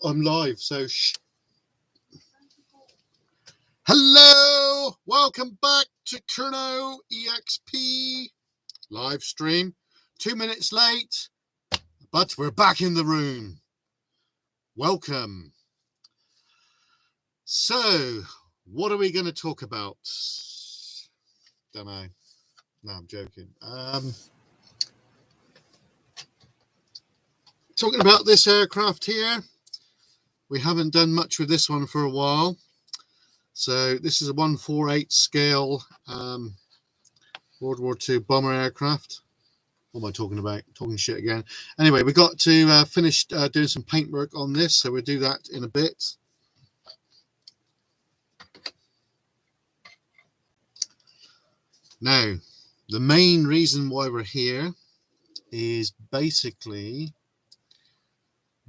I'm live, so shh. Hello, welcome back to KERNOW EXP live stream. 2 minutes late, but we're back in the room. Welcome. So, what are we going to talk about? Don't know. No, I'm joking. Talking about this aircraft here. We haven't done much with this one for a while. So this is a 148 scale World War II bomber aircraft. What am I talking about? Talking shit again. Anyway, we got to finish doing some paintwork on this, so we'll do that in a bit. Now, the main reason why we're here is basically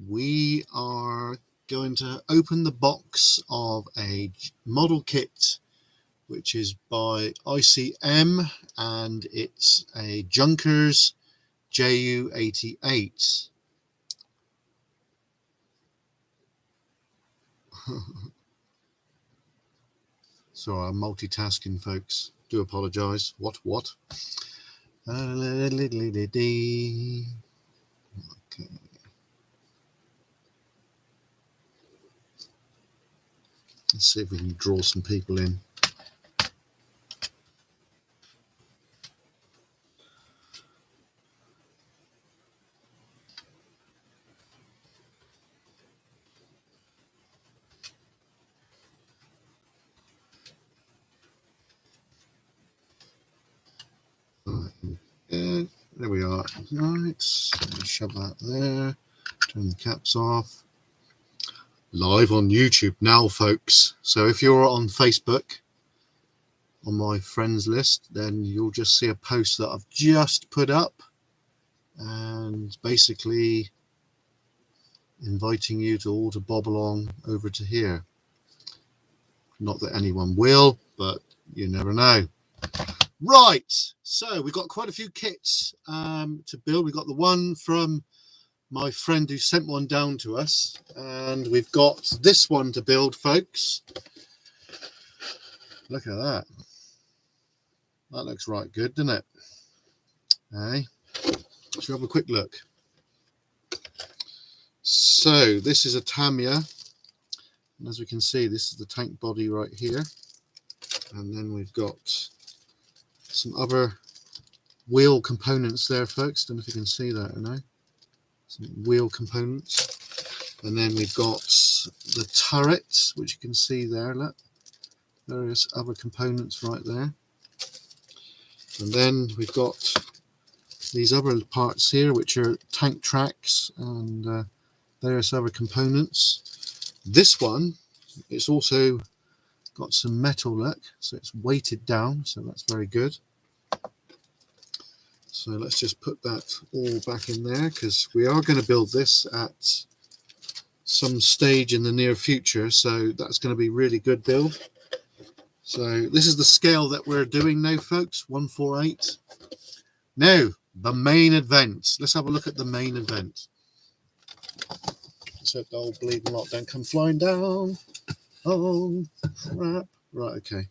we are going to open the box of a model kit which is by ICM, and it's a Junkers Ju-88. Sorry, I'm multitasking, folks. Do apologise. What? Okay. Let's see if we can draw some people in. There we are. Right, shove that there. Turn the caps off. Live on YouTube now, folks. So if you're on Facebook, on my friends list, then you'll just see a post that I've just put up, and basically inviting you to all to bob along over to here. Not that anyone will, but you never know. Right, so we've got quite a few kits to build. We've got the one from my friend who sent one down to us, and we've got this one to build, folks. Look at that. That looks right good, doesn't it? Hey, let's have a quick look. So this is a Tamiya, and as we can see, this is the tank body right here, and then we've got some other wheel components there, folks. Don't know if you can see that or no. Some wheel components, and then we've got the turret, which you can see there. Look, various other components right there, and then we've got these other parts here, which are tank tracks and various other components. This one, it's also got some metal, look, so it's weighted down, so that's very good. So let's just put that all back in there, because we are going to build this at some stage in the near future, so that's going to be really good build. So this is the scale that we're doing now, folks, 148. Now, the main event. Let's have a look at the main event. Let's hope the old bleeding lot don't come flying down. Oh, crap. Right, okay.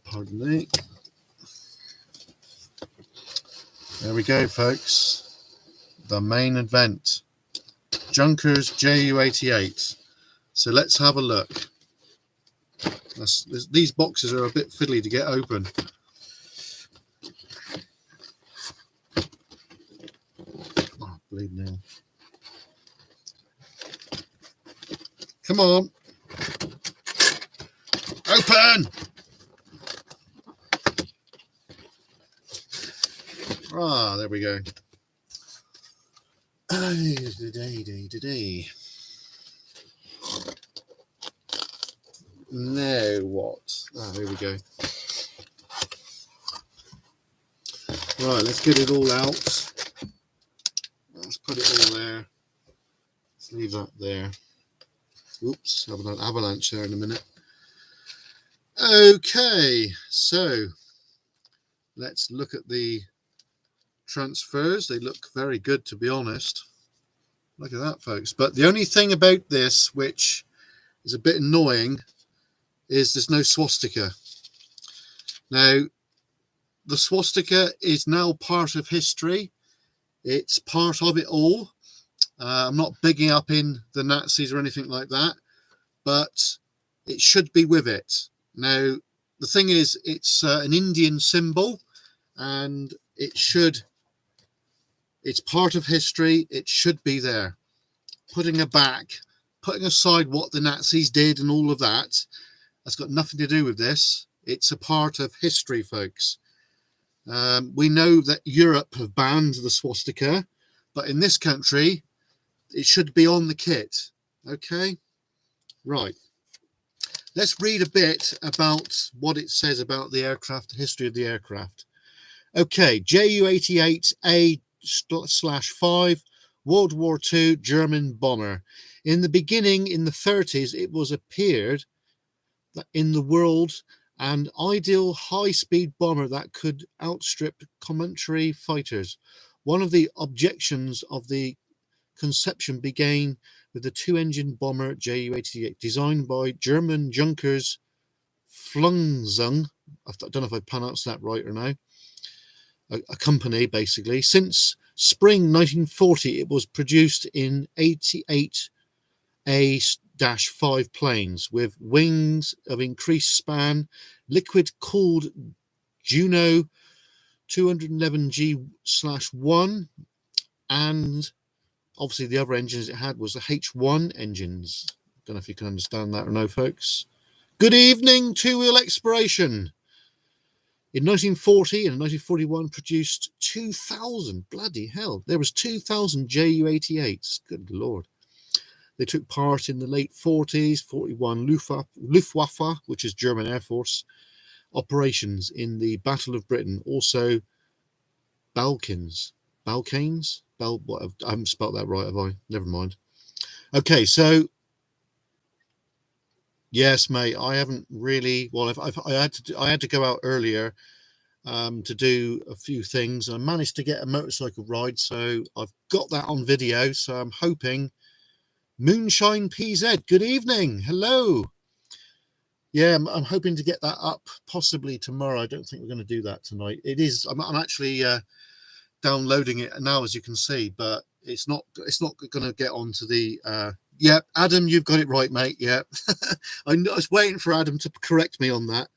Pardon me. There we go, folks. The main event. Junkers Ju-88. So let's have a look. These boxes are a bit fiddly to get open. Oh, bleed now. Come on. Open! Ah, there we go. Now what? Ah, here we go. Right, let's get it all out. Let's put it all there. Let's leave that there. Oops, have an avalanche there in a minute. Okay, so let's look at the transfers. They look very good, to be honest. Look at that, folks. But the only thing about this, which is a bit annoying, is there's no swastika. Now, the swastika is now part of history. It's part of it all. I'm not bigging up in the Nazis or anything like that, but it should be with it. Now, the thing is, it's an Indian symbol, and it's part of history. It should be there. Putting aside what the Nazis did and all of that, that's got nothing to do with this. It's a part of history, folks. We know that Europe have banned the swastika, but in this country, it should be on the kit. Okay, right. Let's read a bit about what it says about the aircraft, the history of the aircraft. Okay, Ju-88A/5, World War II German bomber. In the beginning, in the 30s, it was appeared that in the world an ideal high-speed bomber that could outstrip commentary fighters. One of the objections of the conception began with the two-engine bomber Ju-88, designed by German Junkers Flugzeug. I don't know if I pronounced that right or no. A company, basically. Since spring 1940, it was produced in 88 A-5 planes with wings of increased span, liquid-cooled Juno 211G/1, and obviously the other engines it had was the H1 engines. Don't know if you can understand that or no, folks. Good evening, two-wheel exploration. In 1940 and 1941 produced 2,000, bloody hell, there was 2,000 Ju-88s, good lord. They took part in the late 40s, 41 Luftwaffe, which is German Air Force, operations in the Battle of Britain. Also, Balkans. I haven't spelled that right, have I? Never mind. Okay, so yes, mate, I haven't really. Well, I had to go out earlier to do a few things. I managed to get a motorcycle ride, so I've got that on video. So I'm hoping. Moonshine PZ, good evening. Hello. Yeah, I'm hoping to get that up possibly tomorrow. I don't think we're going to do that tonight. It is. I'm actually downloading it now, as you can see, but it's not going to get onto the. Yeah, Adam, you've got it right, mate. Yeah, I was waiting for Adam to correct me on that.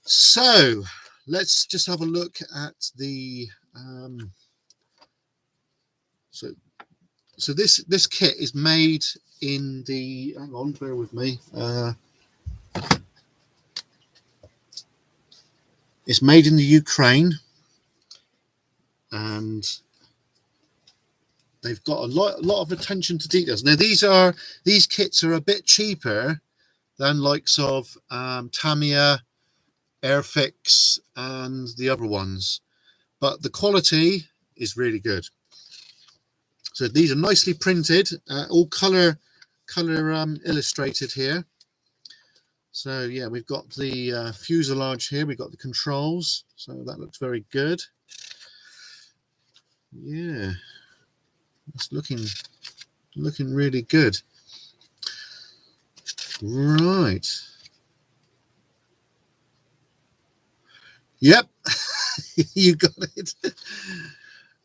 So let's just have a look at the. So this kit is made in the. Hang on, bear with me. It's made in the Ukraine, and they've got a lot of attention to details. Now these kits are a bit cheaper than likes of Tamiya, Airfix, and the other ones, but the quality is really good. So these are nicely printed, all color illustrated here. So yeah, we've got the fuselage here. We've got the controls. So that looks very good. Yeah, it's looking really good. Right. Yep, you got it.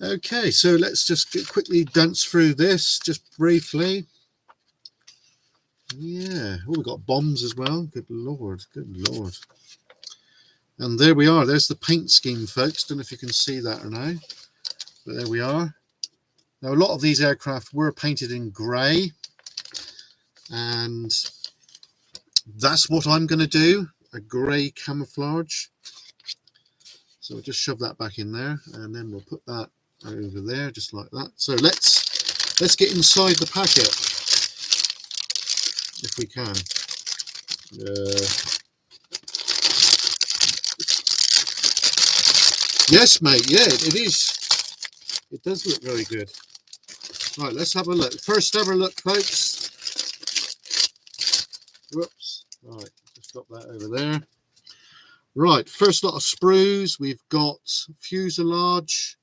Okay, so let's just quickly dance through this just briefly. Yeah, oh, we've got bombs as well. Good lord, good lord. And there we are. There's the paint scheme, folks. Don't know if you can see that or no, but there we are. Now, a lot of these aircraft were painted in grey, and that's what I'm going to do, a grey camouflage. So we'll just shove that back in there, and then we'll put that over there, just like that. So let's get inside the packet, if we can. Yes, mate. Yeah, it is. It does look very good. Right, let's have a look. First ever look, folks. Whoops. Right, just drop that over there. Right, first lot of sprues. We've got fuselage,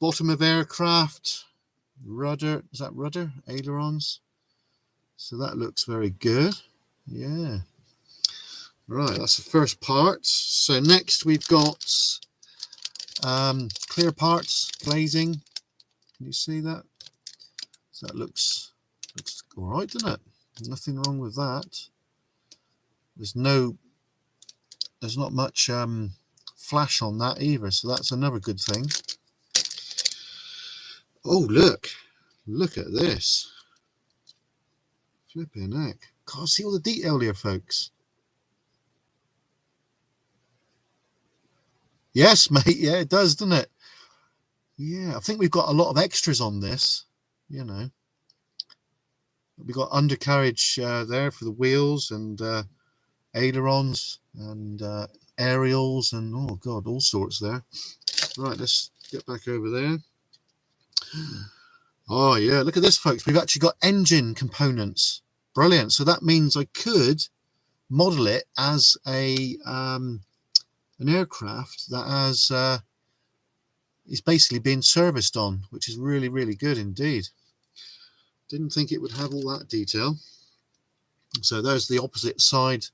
bottom of aircraft, rudder. Is that rudder? Ailerons. So that looks very good. Yeah. Right, that's the first part. So next we've got clear parts, glazing. Can you see that? So that looks all right, doesn't it? Nothing wrong with that. There's not much flash on that either, so that's another good thing. Oh, look at this. Flipping heck. Can't see all the detail here, folks. Yes, mate. Yeah, it does, doesn't it? Yeah, I think we've got a lot of extras on this, you know. We've got undercarriage there for the wheels, and ailerons, and aerials, and oh god, all sorts there. Right, let's get back over there. Oh yeah, look at this, folks. We've actually got engine components. Brilliant. So that means I could model it as a an aircraft that has is basically being serviced on, which is really, really good indeed. Didn't think it would have all that detail. So there's the opposite side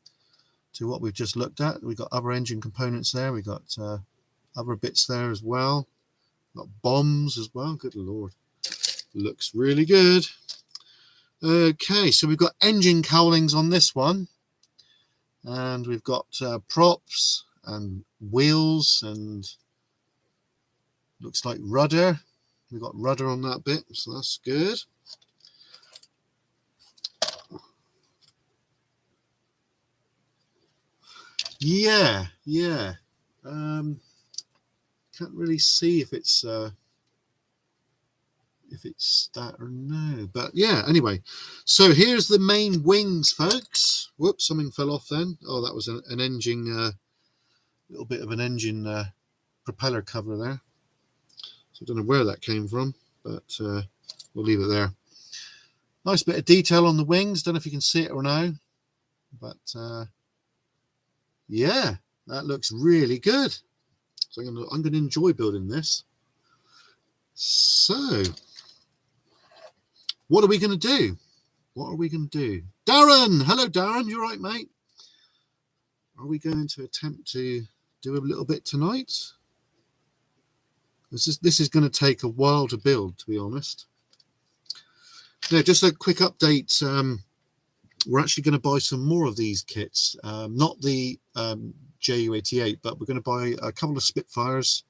to what we've just looked at. We've got other engine components there. We've got other bits there as well. Got bombs as well. Good lord. Looks really good. Okay, so we've got engine cowlings on this one. And we've got props and wheels, and looks like rudder. We've got rudder on that bit, so that's good. Yeah. Can't really see if it's that or no, but yeah, anyway. So here's the main wings, folks. Whoops, something fell off then. Oh, that was an engine, little bit of an engine propeller cover there. So I don't know where that came from, but we'll leave it there. Nice bit of detail on the wings. Don't know if you can see it or no, but yeah, that looks really good. So I'm going to enjoy building this. So what are we going to do? Darren! Hello, Darren. You all right, mate? Are we going to attempt to do a little bit tonight? This is going to take a while to build, to be honest. Now, just a quick update. We're actually going to buy some more of these kits. Not the JU88, but we're going to buy a couple of Spitfires,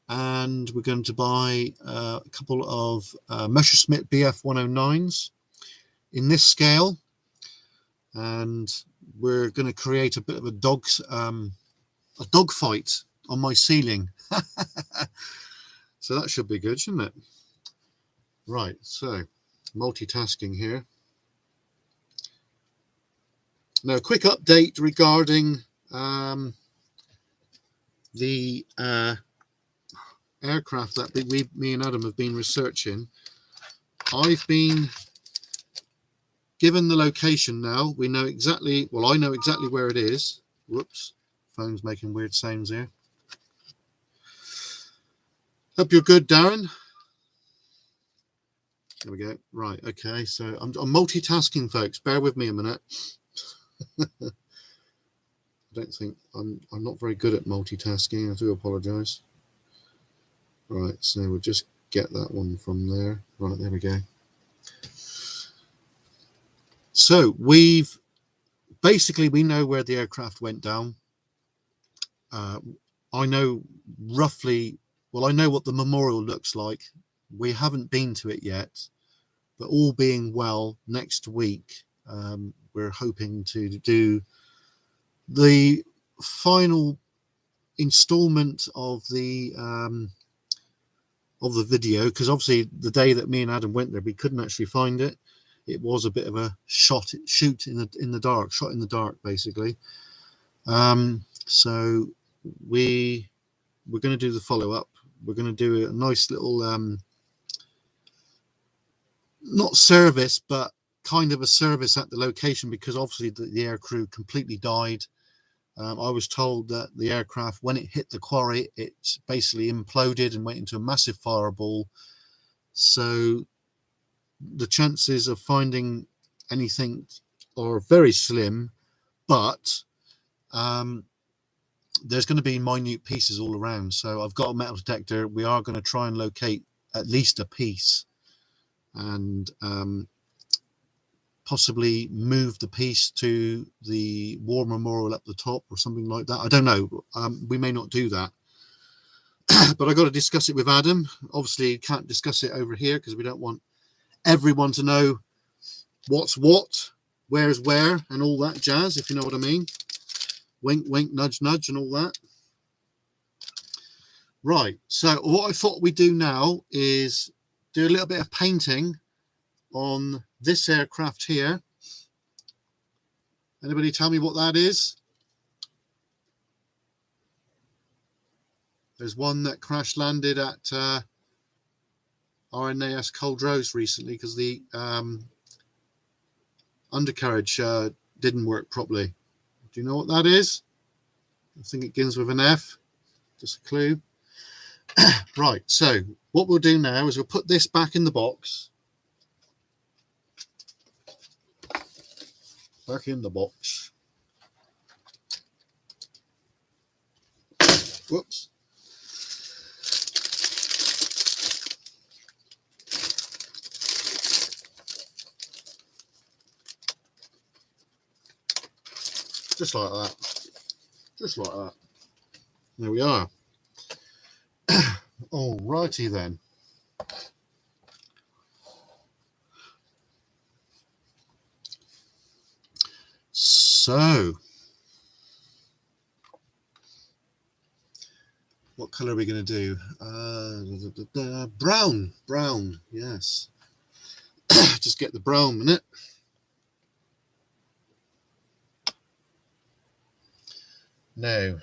and we're going to buy a couple of Messerschmitt BF109s in this scale, and we're going to create a bit of a dog fight on my ceiling. So that should be good, shouldn't it? Right, so multitasking here. Now, a quick update regarding the aircraft that me and Adam have been researching. I've been given the location now. We know exactly, well, I know exactly where it is. Whoops, phone's making weird sounds here. Hope you're good, Darren. There we go. Right, okay, so I'm multitasking, folks. Bear with me a minute. I don't think I'm not very good at multitasking. I do apologize. Right, so we'll just get that one from there. Right, there we go. So we know where the aircraft went down. I know roughly, well, I know what the memorial looks like. We haven't been to it yet, but all being well, next week we're hoping to do the final installment of the video, because obviously the day that me and Adam went there, we couldn't actually find it. It was a bit of a shoot in the dark, shot in the dark, basically. So we're going to do the follow-up. We're going to do a nice little not service, but kind of a service at the location, because obviously the air crew completely died. I was told that the aircraft, when it hit the quarry, it basically imploded and went into a massive fireball, So the chances of finding anything are very slim, but there's going to be minute pieces all around. So I've got a metal detector. We are going to try and locate at least a piece and possibly move the piece to the war memorial up the top or something like that. I don't know. We may not do that. But I got to discuss it with Adam. Obviously, can't discuss it over here because we don't want everyone to know what's what, where's where, and all that jazz, if you know what I mean. Wink, wink, nudge, nudge, and all that. Right, so what I thought we'd do now is do a little bit of painting on this aircraft here. Anybody tell me what that is? There's one that crash landed at RNAS Culdrose recently because the undercarriage didn't work properly. Do you know what that is? I think it begins with an F. Just a clue. Right, so what we'll do now is we'll put this back in the box. Back in the box. Whoops. Just like that. Just like that. There we are. Alrighty then. So, what colour are we going to do? Brown. Brown, yes. Just get the brown in it. Now,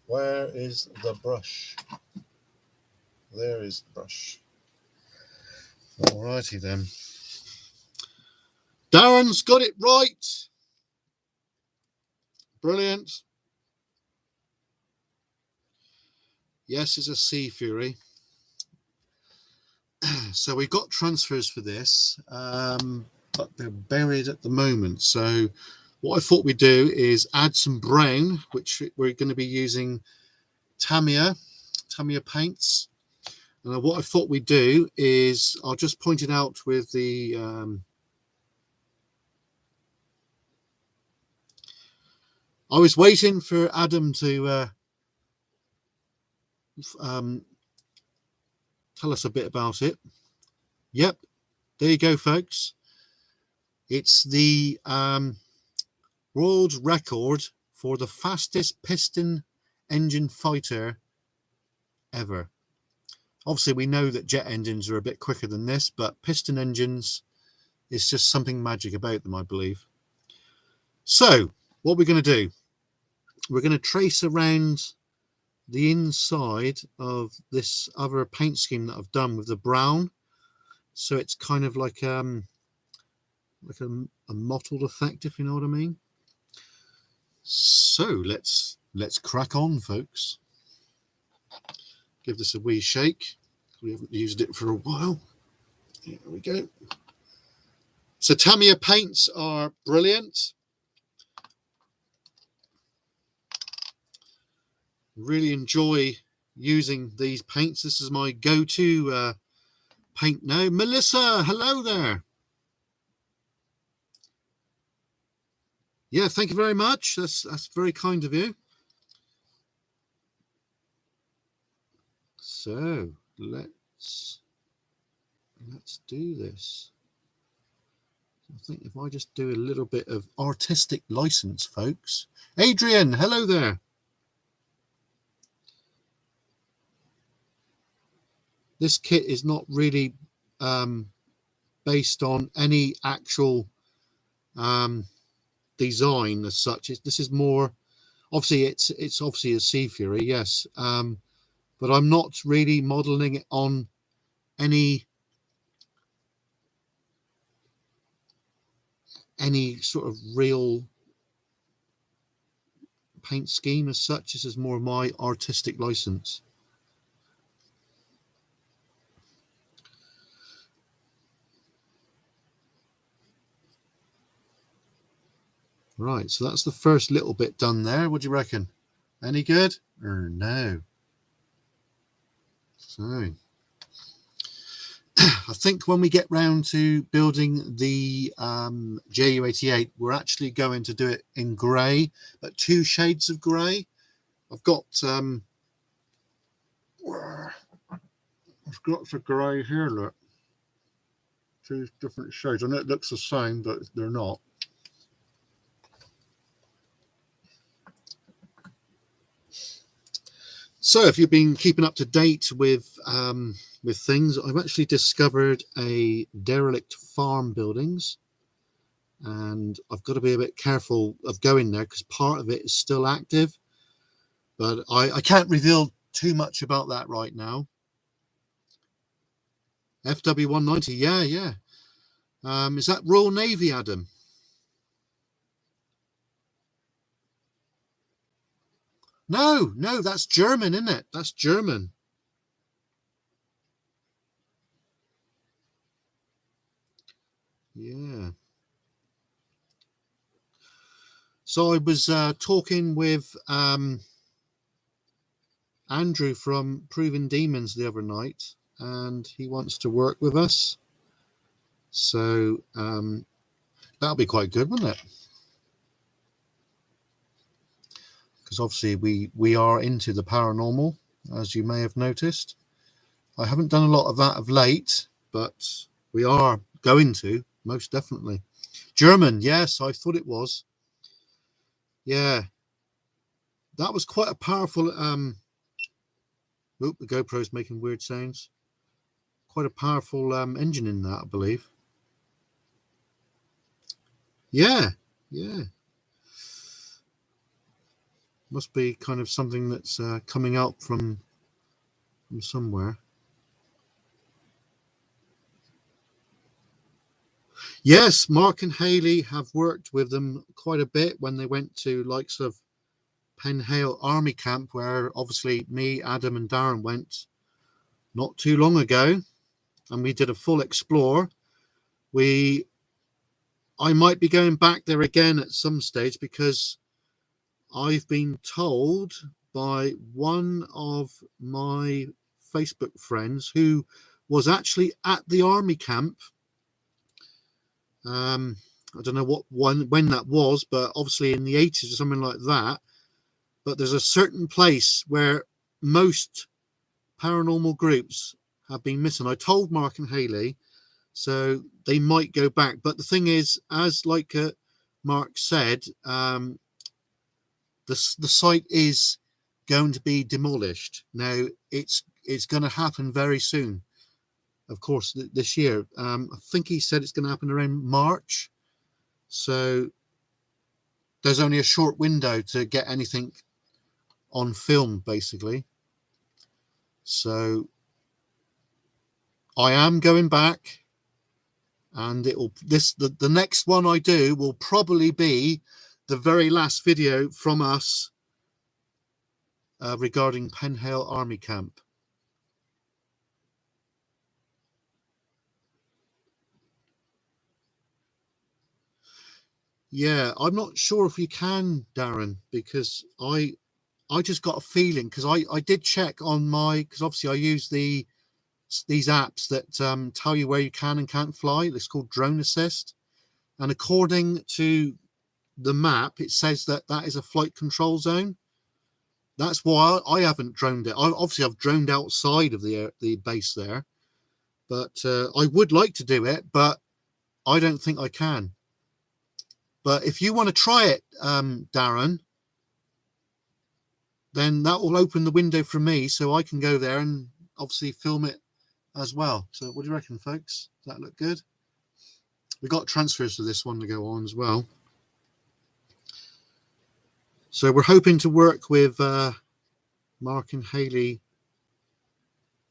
where is the brush? There is the brush. Alrighty then. Darren's got it right. Brilliant. Yes, it's a Sea Fury. So we've got transfers for this, but they're buried at the moment. So what I thought we'd do is add some brown, which we're going to be using Tamiya paints. And what I thought we'd do is, I'll just point it out with the I was waiting for Adam to tell us a bit about it. Yep, there you go, folks. It's the world record for the fastest piston engine fighter ever. Obviously, we know that jet engines are a bit quicker than this, but piston engines, it's just something magic about them, I believe. So, what we're going to do, we're going to trace around the inside of this other paint scheme that I've done with the brown. So it's kind of like a mottled effect, if you know what I mean. So let's crack on, folks. Give this a wee shake. We haven't used it for a while. There we go. So Tamiya paints are brilliant. Really enjoy using these paints. This is my go-to paint now. Melissa, hello there. Yeah, thank you very much. That's very kind of you. So let's do this. I think if I just do a little bit of artistic license, folks. Adrian, hello there. This kit is not really based on any actual design as such. This is more, obviously it's obviously a Sea Fury, yes, but I'm not really modeling it on any any sort of real paint scheme as such. This is more of my artistic license. Right, so that's the first little bit done there. What do you reckon? Any good or no? So I think when we get round to building the JU88, we're actually going to do it in grey, but 2 shades of grey. I've got the grey here, look. 2 different shades. I know it looks the same, but they're not. So if you've been keeping up to date with things, I've actually discovered a derelict farm buildings, and I've got to be a bit careful of going there because part of it is still active, but I can't reveal too much about that right now. FW190, yeah. Is that Royal Navy, Adam? No, that's German, isn't it? That's German. Yeah. So I was talking with Andrew from Proving Demons the other night, and he wants to work with us. So that'll be quite good, wouldn't it? Because obviously we are into the paranormal, as you may have noticed. I haven't done a lot of that of late, but we are going to, most definitely. German, yes, I thought it was. Yeah. That was quite a powerful the GoPro's making weird sounds. Quite a powerful engine in that, I believe. Yeah. Must be kind of something that's coming out from somewhere. Yes, Mark and Haley have worked with them quite a bit when they went to likes of Penhale Army Camp, where obviously me, Adam and Darren went not too long ago, and we did a full explore. I might be going back there again at some stage because I've been told by one of my Facebook friends who was actually at the army camp. I don't know when that was, but obviously in the 80s or something like that. But there's a certain place where most paranormal groups have been missing. I told Mark and Haley, so they might go back. But the thing is, as like Mark said, the site is going to be demolished. Now it's going to happen very soon. Of course, this year. I think he said it's going to happen around March. So there's only a short window to get anything on film, basically. So I am going back, and the next one I do will probably be the very last video from us regarding Penhale Army Camp. Yeah, I'm not sure if you can, Darren, because I just got a feeling, because I did check on because obviously I use these apps that tell you where you can and can't fly. It's called Drone Assist, and according to the map, it says that is a flight control zone. That's why I haven't droned it. I've droned outside of the base there, but I would like to do it, but I don't think I can. But if you want to try it, Darren, then that will open the window for me, so I can go there and obviously film it as well. So what do you reckon, folks? Does that look good? We got transfers for this one to go on as well. So we're hoping to work with Mark and Haley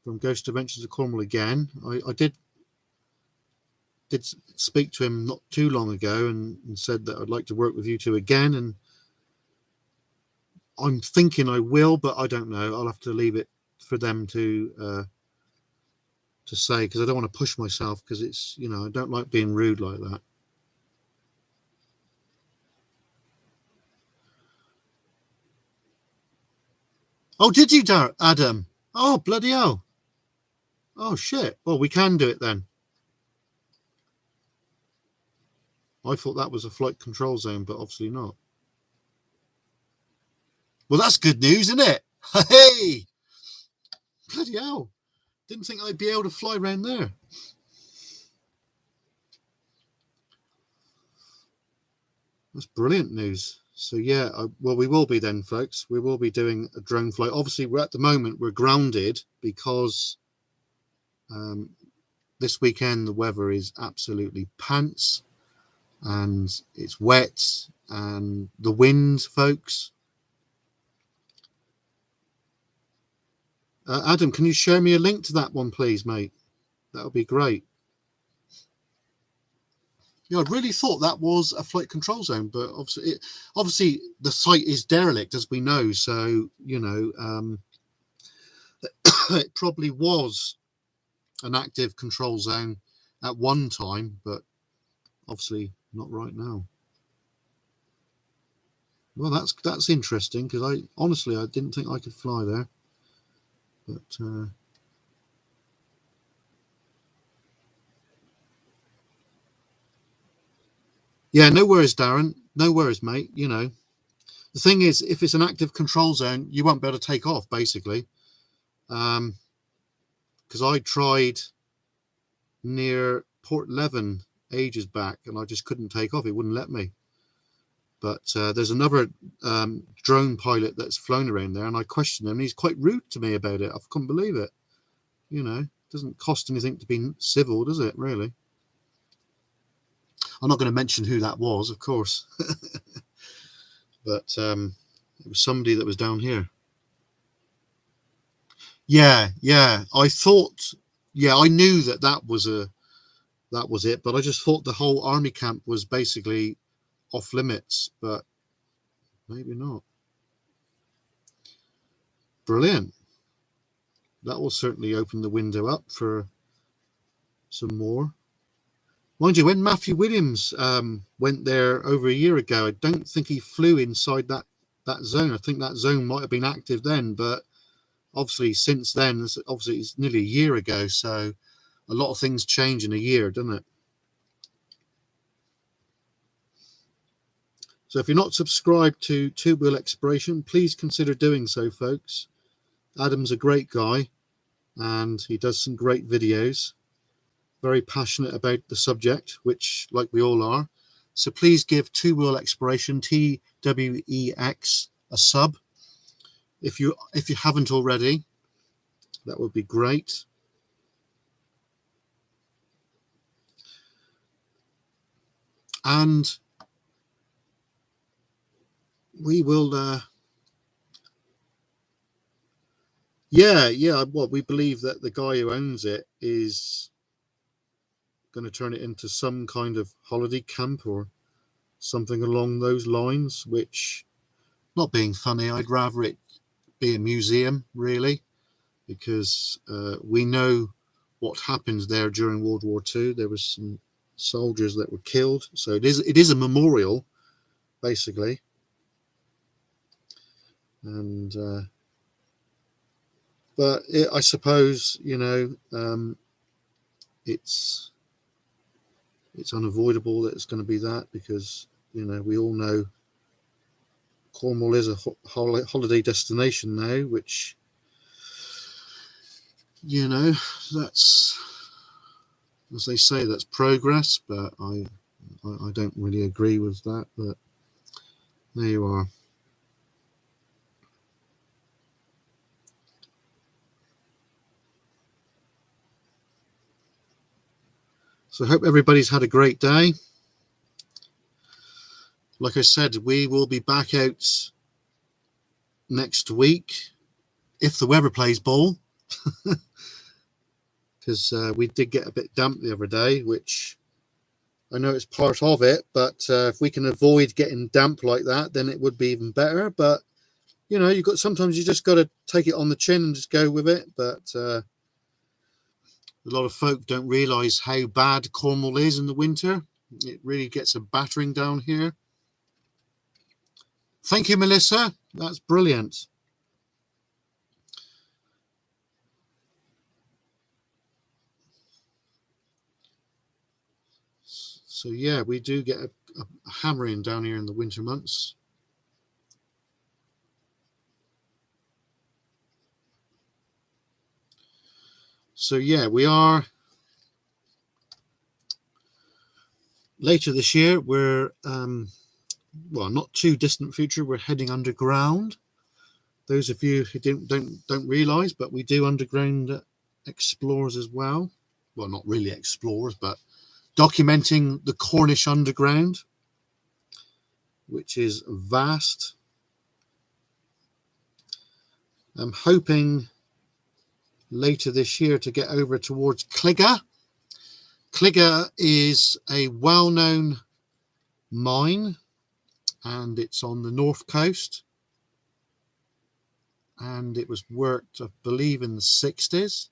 from Ghost Adventures of Cornwall again. I did did speak to him not too long ago and said that I'd like to work with you two again, and I'm thinking I will, but I don't know. I'll have to leave it for them to say, because I don't want to push myself, because it's, you know, I don't like being rude like that. Oh, did you, Adam? Oh, bloody hell. Oh, shit. Well, we can do it then. I thought that was a flight control zone, but obviously not. Well, that's good news, isn't it? Hey! Bloody hell. Didn't think I'd be able to fly around there. That's brilliant news. So yeah, well, we will be then, folks. We will be doing a drone flight. Obviously, at the moment we're grounded because this weekend the weather is absolutely pants, and it's wet, and the wind, folks. Adam, can you share me a link to that one, please, mate? That would be great. Yeah, I really thought that was a flight control zone, but obviously the site is derelict, as we know. So, you know, it probably was an active control zone at one time, but obviously not right now. Well, that's interesting, because I didn't think I could fly there, but yeah, no worries, Darren. No worries, mate. You know, the thing is, if it's an active control zone, you won't be able to take off, basically. Because I tried near Port Leven ages back, and I just couldn't take off. It wouldn't let me. But there's another drone pilot that's flown around there, and I questioned him, and he's quite rude to me about it. I couldn't believe it. You know, it doesn't cost anything to be civil, does it, really? I'm not going to mention who that was, of course. But it was somebody that was down here. Yeah. I thought, yeah, I knew that was it, but I just thought the whole army camp was basically off limits, but maybe not. Brilliant. That will certainly open the window up for some more. Mind you, when Matthew Williams went there over a year ago, I don't think he flew inside that zone. I think that zone might have been active then, but obviously since then, obviously it's nearly a year ago, so a lot of things change in a year, doesn't it? So if you're not subscribed to Two Wheel Exploration, please consider doing so, folks. Adam's a great guy, and he does some great videos. Very passionate about the subject, which, like we all are. So please give Two Wheel Exploration, TWEX, a sub. If you haven't already, that would be great. And we will well, we believe that the guy who owns it is going to turn it into some kind of holiday camp or something along those lines, which, not being funny, I'd rather it be a museum, really, because we know what happened there during World War II. There was some soldiers that were killed, so it is a memorial, basically. And but I suppose, you know, it's unavoidable that it's going to be that, because, you know, we all know Cornwall is a holiday destination now, which, you know, that's, as they say, that's progress, but I don't really agree with that, but there you are. So I hope everybody's had a great day. Like I said, we will be back out next week if the weather plays ball, because we did get a bit damp the other day, which I know it's part of it, but if we can avoid getting damp like that, then it would be even better. But you know, sometimes you just got to take it on the chin and just go with it. But a lot of folk don't realise how bad Cornwall is in the winter. It really gets a battering down here. Thank you, Melissa. That's brilliant. So yeah, we do get a hammering down here in the winter months. So yeah, we are later this year. We're well, not too distant future. We're heading underground. Those of you who don't realise, but we do underground explorers as well. Well, not really explorers, but documenting the Cornish underground, which is vast. I'm hoping later this year to get over towards Cligga. Cligga is a well-known mine, and it's on the north coast, and it was worked, I believe, in the 60s.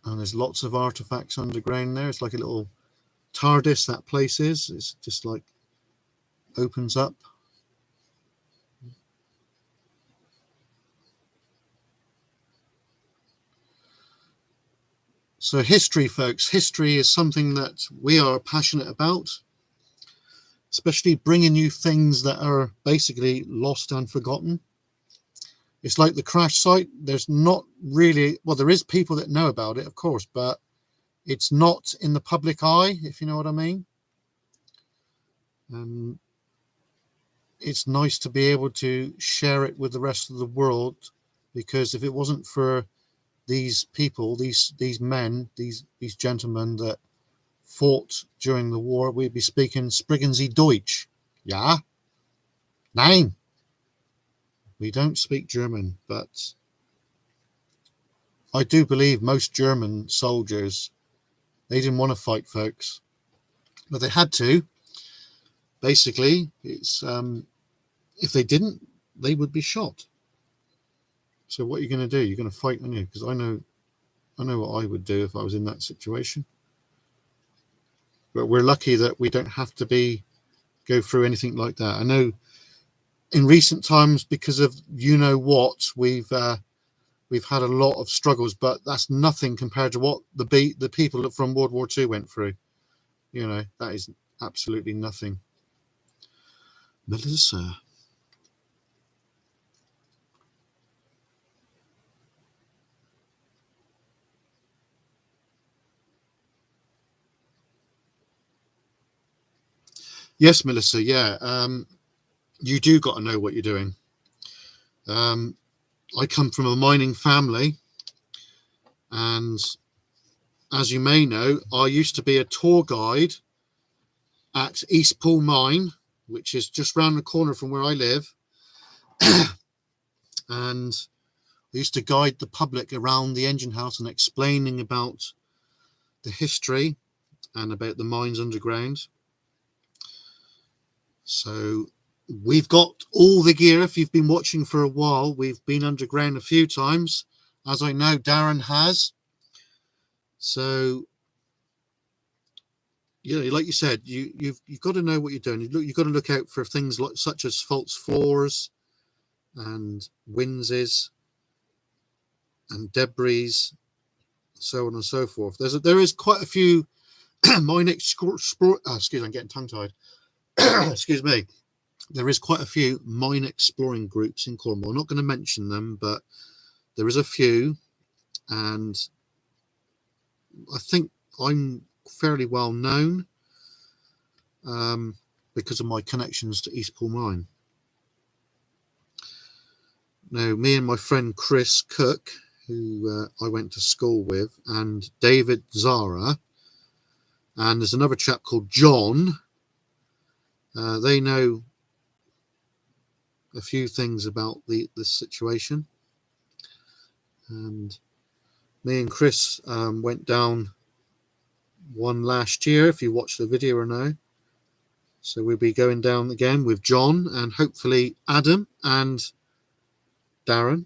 And there's lots of artifacts underground there. It's like a little TARDIS, that place is. It's just like opens up. So history, folks. History is something that we are passionate about, especially bringing you things that are basically lost and forgotten. It's like the crash site. There's not really, well, there is people that know about it, of course, but it's not in the public eye, if you know what I mean. It's nice to be able to share it with the rest of the world, because if it wasn't for these people, these men, these gentlemen that fought during the war, we'd be speaking Sprigen Sie Deutsch. Yeah? Nein. We don't speak German, but I do believe most German soldiers, they didn't want to fight, folks, but they had to. Basically, it's if they didn't, they would be shot. So what are you going to do? You're going to fight, aren't you? Because I know what I would do if I was in that situation. But we're lucky that we don't have to go through anything like that. I know in recent times, because of you know what, we've had a lot of struggles, but that's nothing compared to what the people from World War II went through. You know, that is absolutely nothing. Melissa. Yes, Melissa. Yeah, you do got to know what you're doing. I come from a mining family, and as you may know, I used to be a tour guide at Eastpool Mine, which is just round the corner from where I live. And I used to guide the public around the engine house and explaining about the history and about the mines underground. So we've got all the gear. If you've been watching for a while, we've been underground a few times, as I know Darren has. So, you know, like you said, you've got to know what you're doing. You've got to look out for things such as false floors and winzes and debris, so on and so forth. There is quite a few mine excuse me, I'm getting tongue tied. Excuse me. There is quite a few mine exploring groups in Cornwall. I'm not going to mention them, but there is a few, and I think I'm fairly well known because of my connections to Eastpool Mine. Now, me and my friend Chris Cook, who I went to school with, and David Zara, and there's another chap called John. They know a few things about this situation, and me and Chris went down one last year, if you watched the video or no. So we'll be going down again with John and hopefully Adam and Darren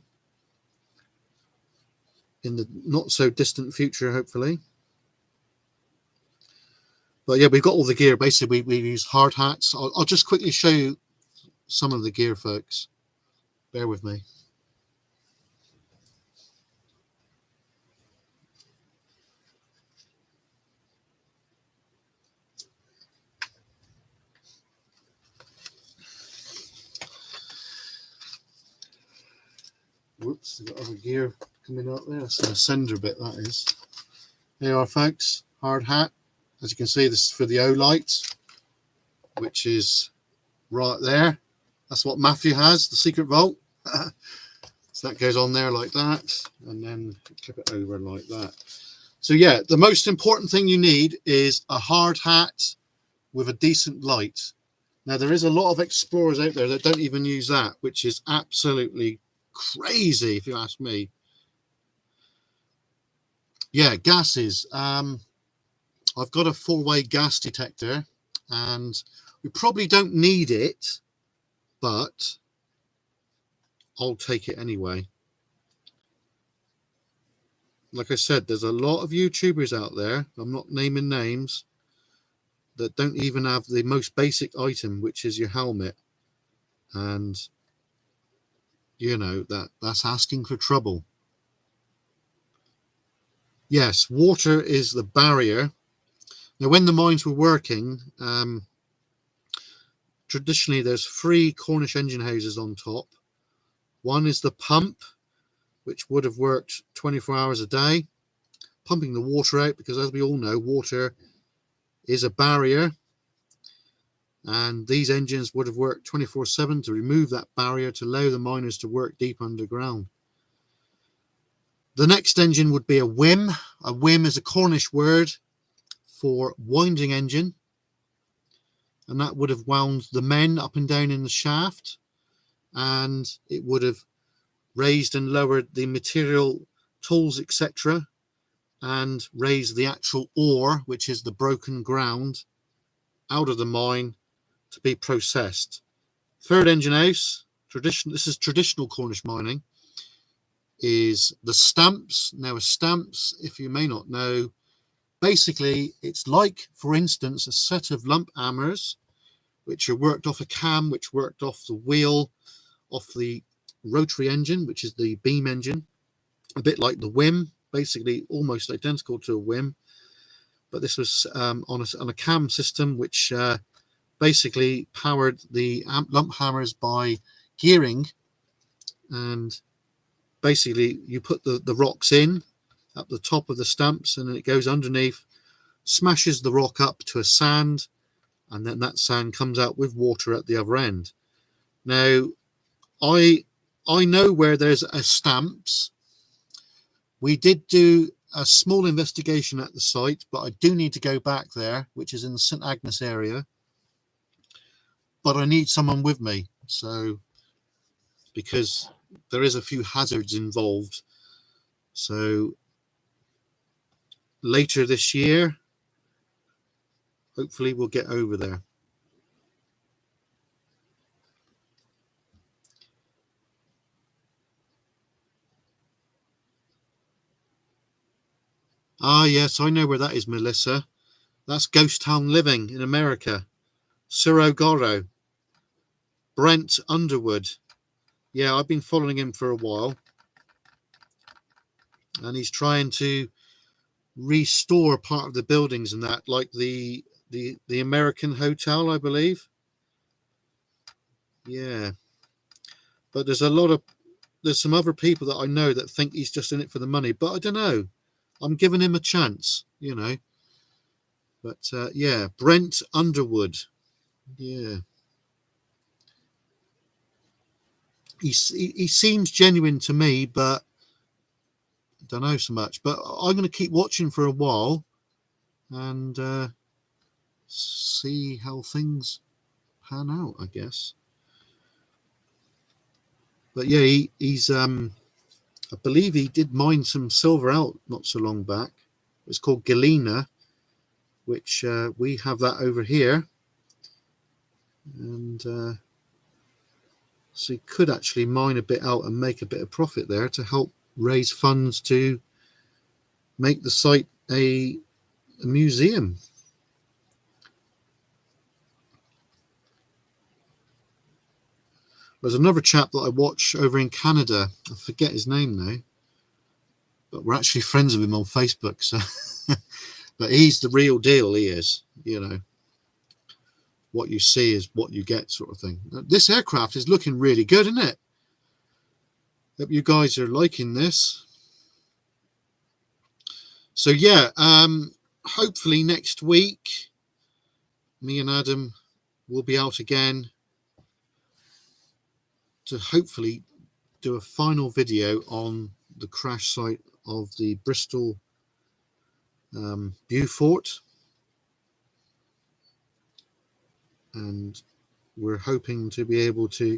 in the not so distant future, hopefully. But yeah, we've got all the gear. Basically, we use hard hats. I'll just quickly show you some of the gear, folks. Bear with me. Whoops, we've got other gear coming up there. That's the sender bit, that is. Here you are, folks. Hard hat. As you can see, this is for the O light, which is right there. That's what Matthew has, the secret vault. So that goes on there like that, and then clip it over like that. So yeah, the most important thing you need is a hard hat with a decent light. Now, there is a lot of explorers out there that don't even use that, which is absolutely crazy, if you ask me. Yeah, gases. I've got a 4-way gas detector, and we probably don't need it, but I'll take it anyway. Like I said, there's a lot of YouTubers out there, I'm not naming names, that don't even have the most basic item, which is your helmet. And, you know, that's asking for trouble. Yes, water is the barrier. Now, when the mines were working, traditionally there's 3 Cornish engine houses on top. One is the pump, which would have worked 24 hours a day, pumping the water out, because as we all know, water is a barrier, and these engines would have worked 24/7 to remove that barrier to allow the miners to work deep underground. The next engine would be a whim. A whim is a Cornish word for winding engine, and that would have wound the men up and down in the shaft, and it would have raised and lowered the material, tools, etc., and raised the actual ore, which is the broken ground, out of the mine to be processed. Third engine house, this is traditional Cornish mining, is the stamps. Now, a stamps, if you may not know, basically it's like, for instance, a set of lump hammers which are worked off a cam, which worked off the wheel, off the rotary engine, which is the beam engine, a bit like the whim, basically almost identical to a whim, but this was on a cam system, which basically powered the lump hammers by gearing. And basically you put the rocks in at the top of the stamps, and then it goes underneath, smashes the rock up to a sand, and then that sand comes out with water at the other end. Now, I know where there's a stamps. We did do a small investigation at the site, but I do need to go back there, which is in the St Agnes area. But I need someone with me, so, because there is a few hazards involved. So later this year, hopefully we'll get over there. Ah, yes, I know where that is, Melissa. That's Ghost Town Living in America. Ciro Goro. Brent Underwood. Yeah, I've been following him for a while. And he's trying to restore part of the buildings and that, like the American Hotel, I believe. Yeah. But there's some other people that I know that think he's just in it for the money. But I don't know. I'm giving him a chance, you know. But yeah, Brent Underwood. Yeah. He seems genuine to me, but I don't know so much. But I'm going to keep watching for a while and see how things pan out, I guess. But yeah, he's I believe he did mine some silver out not so long back. It's called Galena, which we have that over here, and so you could actually mine a bit out and make a bit of profit there to help raise funds to make the site a museum. There's another chap that I watch over in Canada. I forget his name now, but we're actually friends with him on Facebook. So, but he's the real deal. He is, you know, what you see is what you get, sort of thing. This aircraft is looking really good, isn't it? Hope you guys are liking this. So yeah, hopefully next week, me and Adam will be out again to hopefully do a final video on the crash site of the Bristol Beaufort, and we're hoping to be able to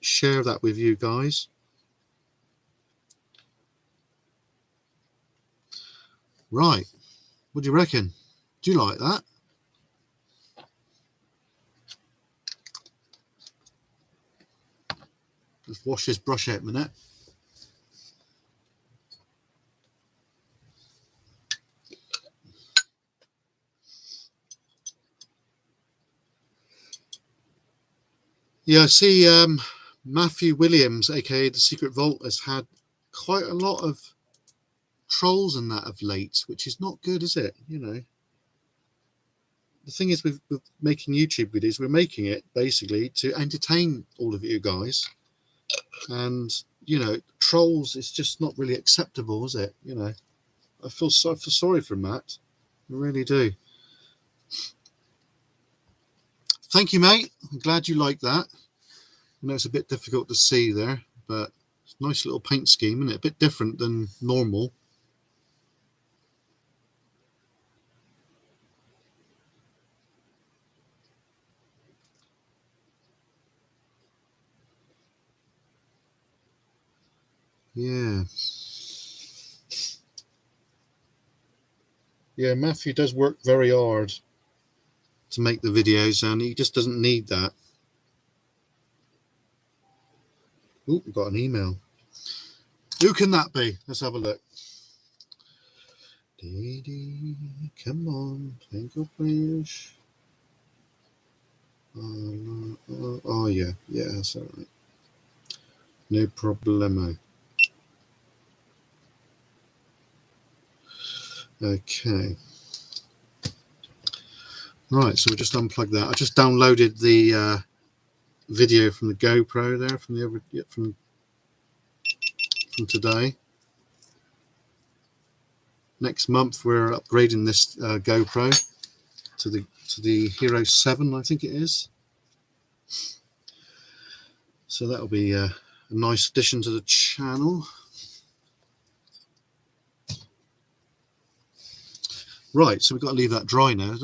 share that with you guys. Right, what do you reckon? Do you like that? Just wash this brush out a minute. Yeah, I see Matthew Williams, aka The Secret Vault, has had quite a lot of trolls in that of late, which is not good, is it? You know, the thing is with making YouTube videos, we're making it basically to entertain all of you guys, and you know, trolls is just not really acceptable, is it? You know, I feel sorry for Matt, I really do. Thank you, mate. I'm glad you like that. I know it's a bit difficult to see there, but it's a nice little paint scheme, isn't it? A bit different than normal. Yeah. Yeah, Matthew does work very hard to make the videos, and he just doesn't need that. Oh, we've got an email. Who can that be? Let's have a look. Come on, twinkle please. Oh yeah, that's all right. No problemo. Okay. Right, so we just unplug that. I just downloaded the video from the GoPro there from today. Next month we're upgrading this GoPro to the Hero 7, I think it is. So that'll be a nice addition to the channel. Right, so we've got to leave that dry now.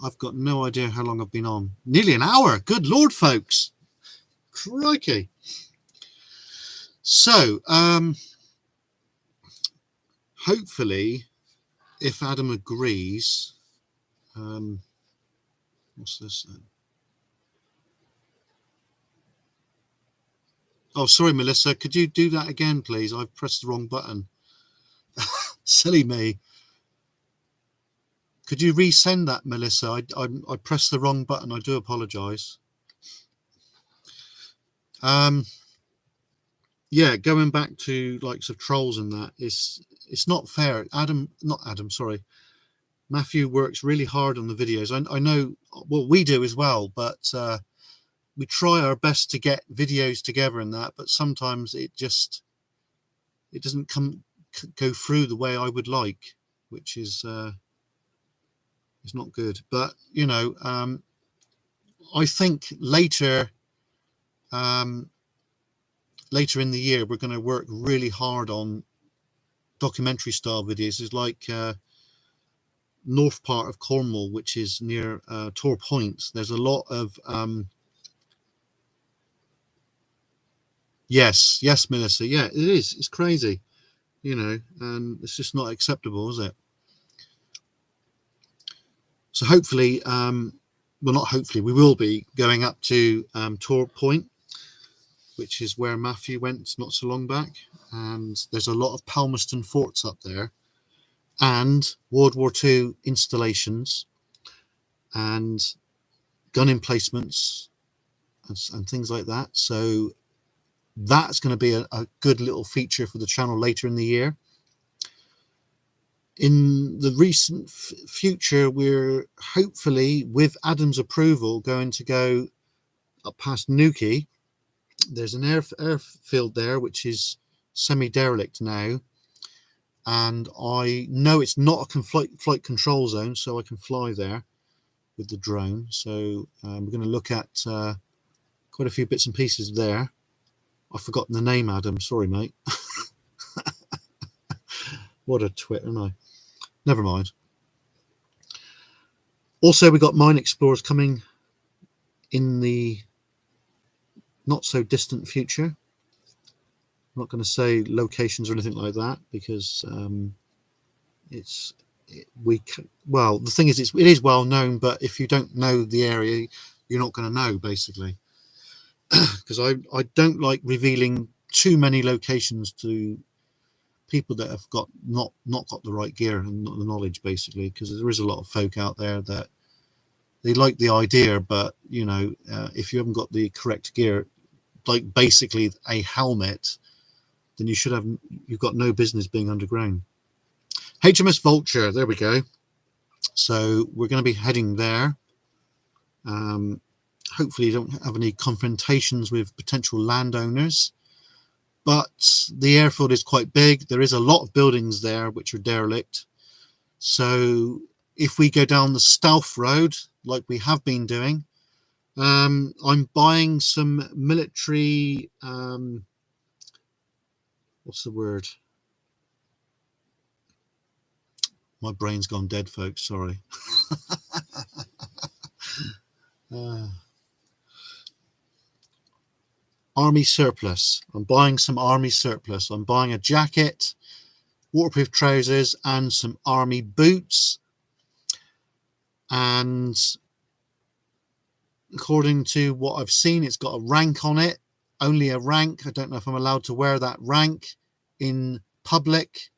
I've got no idea how long I've been on. Nearly an hour. Good Lord, folks. Crikey. So, hopefully, if Adam agrees, what's this then? Oh, sorry, Melissa. Could you do that again, please? I've pressed the wrong button. Silly me. Could you resend that, Melissa? I pressed the wrong button. I do apologise. Yeah, going back to likes of trolls and that, it's not fair. Sorry. Matthew works really hard on the videos. I know, well, we do as well, but we try our best to get videos together and that, but sometimes it doesn't go through the way I would like, which is not good. But you know, I think later in the year we're going to work really hard on documentary style videos. It's like north part of Cornwall, which is near Tor Point. There's a lot of yes, Melissa. Yeah, it is. It's crazy, you know, and it's just not acceptable, is it? So hopefully, well, not hopefully, we will be going up to Tor Point, which is where Matthew went not so long back. And there's a lot of Palmerston forts up there and World War II installations and gun emplacements and things like that. So that's going to be a good little feature for the channel later in the year. In the recent future, we're hopefully, with Adam's approval, going to go up past Newquay. There's an airfield there which is semi-derelict now, and I know it's not a flight control zone, so I can fly there with the drone. So we're going to look at quite a few bits and pieces there. I've forgotten the name, Adam. Sorry, mate. What a twit, am I? Never mind. Also, we got Mine Explorers coming in the not so distant future. I'm not going to say locations or anything like that because well, the thing is, it is well known, but if you don't know the area, you're not going to know, basically. Because I don't like revealing too many locations to people that have not got the right gear and not the knowledge, basically, because there is a lot of folk out there that they like the idea, but you know, if you haven't got the correct gear, like basically a helmet, then you've got no business being underground. HMS Vulture, there we go. So we're going to be heading there. Hopefully you don't have any confrontations with potential landowners, but the airfield is quite big. There is a lot of buildings there which are derelict. So if we go down the stealth road like we have been doing, I'm buying some military, what's the word? My brain's gone dead, folks, sorry. Army surplus. I'm buying some army surplus. I'm buying a jacket, waterproof trousers, and some army boots. And according to what I've seen, it's got a rank on it. Only a rank. I don't know if I'm allowed to wear that rank in public.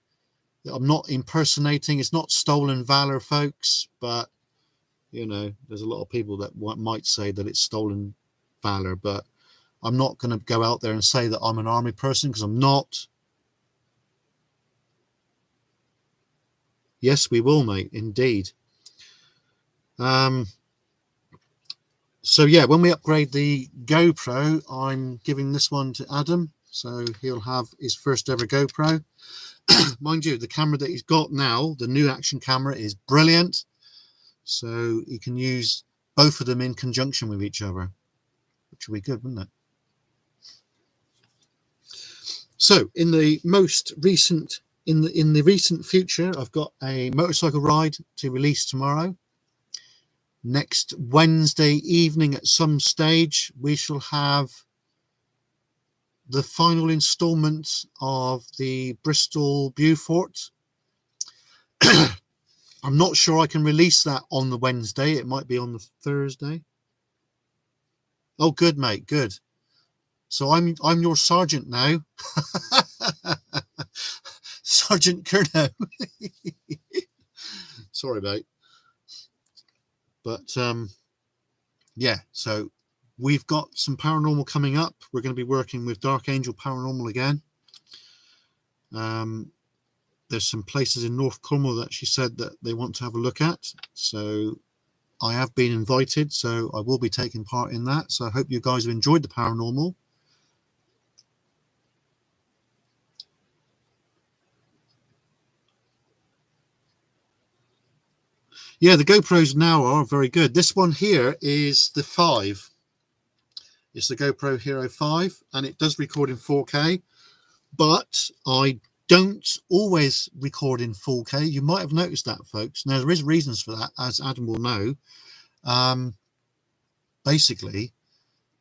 I'm not impersonating. It's not stolen valor, folks, but you know, there's a lot of people that might say that it's stolen valor, but I'm not going to go out there and say that I'm an army person, because I'm not. Yes, we will, mate. Indeed. So yeah, when we upgrade the GoPro, I'm giving this one to Adam, so he'll have his first ever GoPro. Mind you, the camera that he's got now, the new action camera, is brilliant, so he can use both of them in conjunction with each other, which would be good, wouldn't it? So in the most recent, in the recent future, I've got a motorcycle ride to release tomorrow. Next Wednesday evening at some stage, we shall have the final installment of the Bristol Beaufort. I'm not sure I can release that on the Wednesday. It might be on the Thursday. Oh, good, mate. Good. So I'm your sergeant now. Sergeant Kernow. Sorry, mate. But yeah, so we've got some paranormal coming up. We're going to be working with Dark Angel Paranormal again. There's some places in North Cornwall that she said that they want to have a look at. So I have been invited, so I will be taking part in that. So I hope you guys have enjoyed the paranormal. Yeah, the GoPros now are very good. This one here is the 5. It's the GoPro Hero 5, and it does record in 4K, but I don't always record in 4K. You might have noticed that, folks. Now, there is reasons for that, as Adam will know. Basically,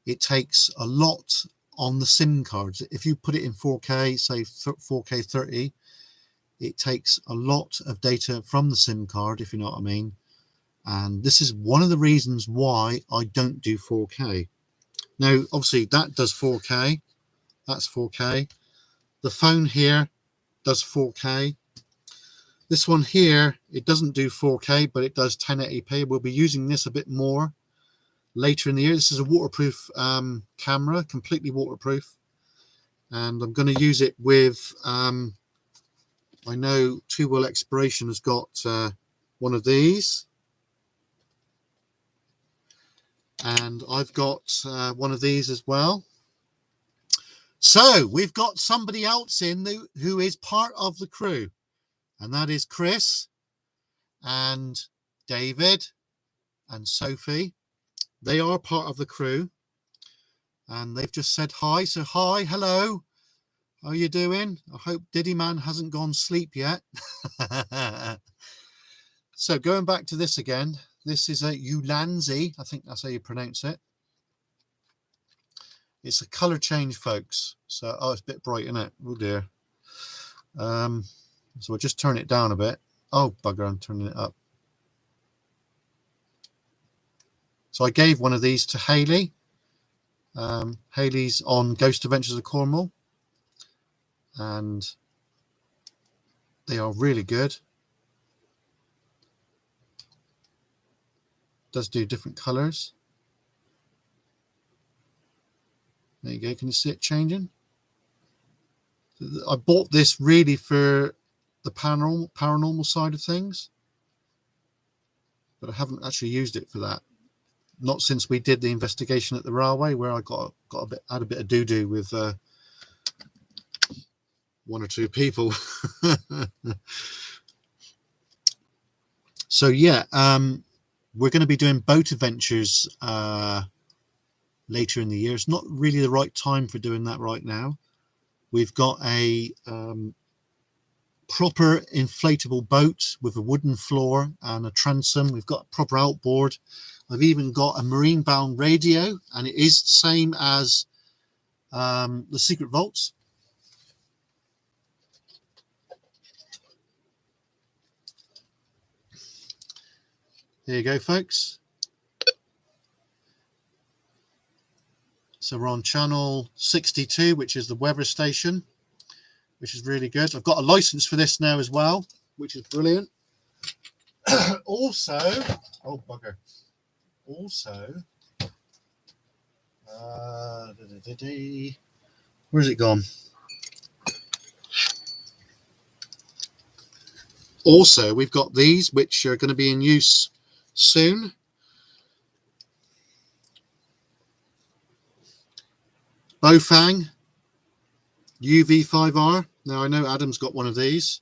it takes a lot on the SIM cards. If you put it in 4K, say 4K 30, it takes a lot of data from the SIM card, if you know what I mean. And this is one of the reasons why I don't do 4K. Now, obviously, that does 4K. That's 4K. The phone here does 4K. This one here, it doesn't do 4K, but it does 1080p. We'll be using this a bit more later in the year. This is a waterproof camera, completely waterproof. And I'm going to use it with, I know Two Will Exploration has got one of these. And I've got one of these as well. So we've got somebody else in who is part of the crew. And that is Chris and David and Sophie. They are part of the crew. And they've just said hi. So hi, hello. How are you doing? I hope Diddy Man hasn't gone sleep yet. So going back to this again. This is a Ulanzi. I think that's how you pronounce it. It's a color change, folks. So, oh, it's a bit bright, isn't it? Oh dear. So we'll just turn it down a bit. Oh, bugger, I'm turning it up. So I gave one of these to Hayley. Hayley's on Ghost Adventures of Cornwall. And they are really good. Does do different colors. There you go. Can you see it changing? I bought this really for the paranormal side of things, but I haven't actually used it for that. Not since we did the investigation at the railway, where I had a bit of doo-doo with one or two people. So yeah, we're going to be doing boat adventures later in the year. It's not really the right time for doing that right now. We've got a proper inflatable boat with a wooden floor and a transom. We've got a proper outboard. I've even got a marine bound radio, and it is the same as the Secret Vaults. There you go, folks. So we're on channel 62, which is the weather station, which is really good. I've got a license for this now as well, which is brilliant. Also, oh bugger. Also, where's it gone? Also, we've got these, which are going to be in use soon. Bofang UV5R. Now, I know Adam's got one of these.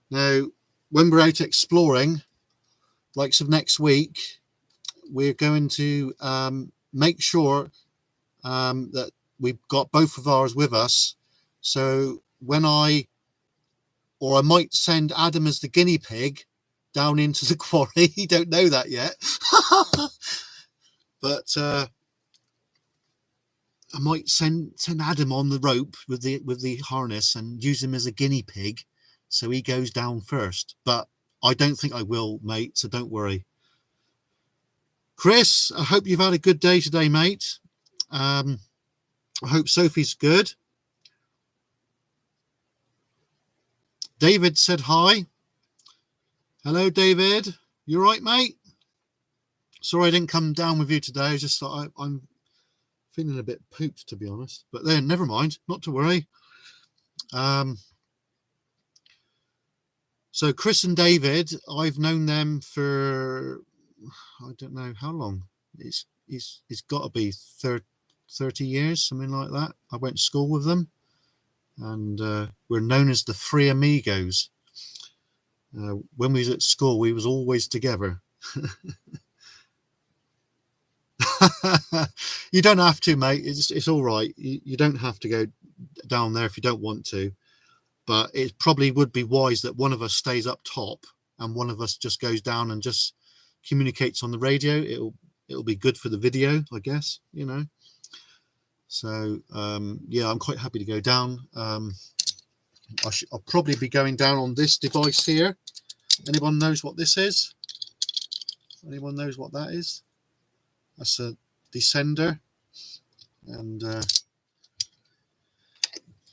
Now, when we're out exploring, likes of next week, we're going to make sure that we've got both of ours with us. So when I might send Adam as the guinea pig down into the quarry. He don't know that yet. But I might send Adam on the rope with the harness and use him as a guinea pig, so he goes down first. But I don't think I will, mate, so don't worry. Chris, I hope you've had a good day today, mate. I hope Sophie's good. David said hi. Hello, David. You all right, mate? Sorry I didn't come down with you today. I just thought I'm feeling a bit pooped, to be honest. But then, never mind. Not to worry. So Chris and David, I've known them for, I don't know how long. It's got to be 30 years, something like that. I went to school with them. And we're known as the Three Amigos. When we was at school, we was always together. You don't have to, mate. It's all right. You don't have to go down there if you don't want to. But it probably would be wise that one of us stays up top and one of us just goes down and just communicates on the radio. It'll be good for the video, I guess, you know. So yeah, I'm quite happy to go down. I'll probably be going down on this device here. Anyone knows what this is? Anyone knows what that is? That's a descender, and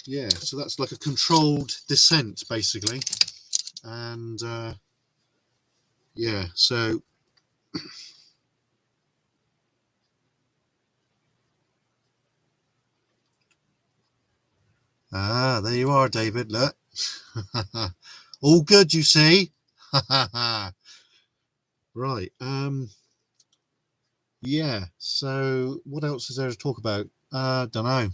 yeah, so that's like a controlled descent basically. And yeah, so there you are, David, look. All good, you see. Right, yeah, so what else is there to talk about? Don't know.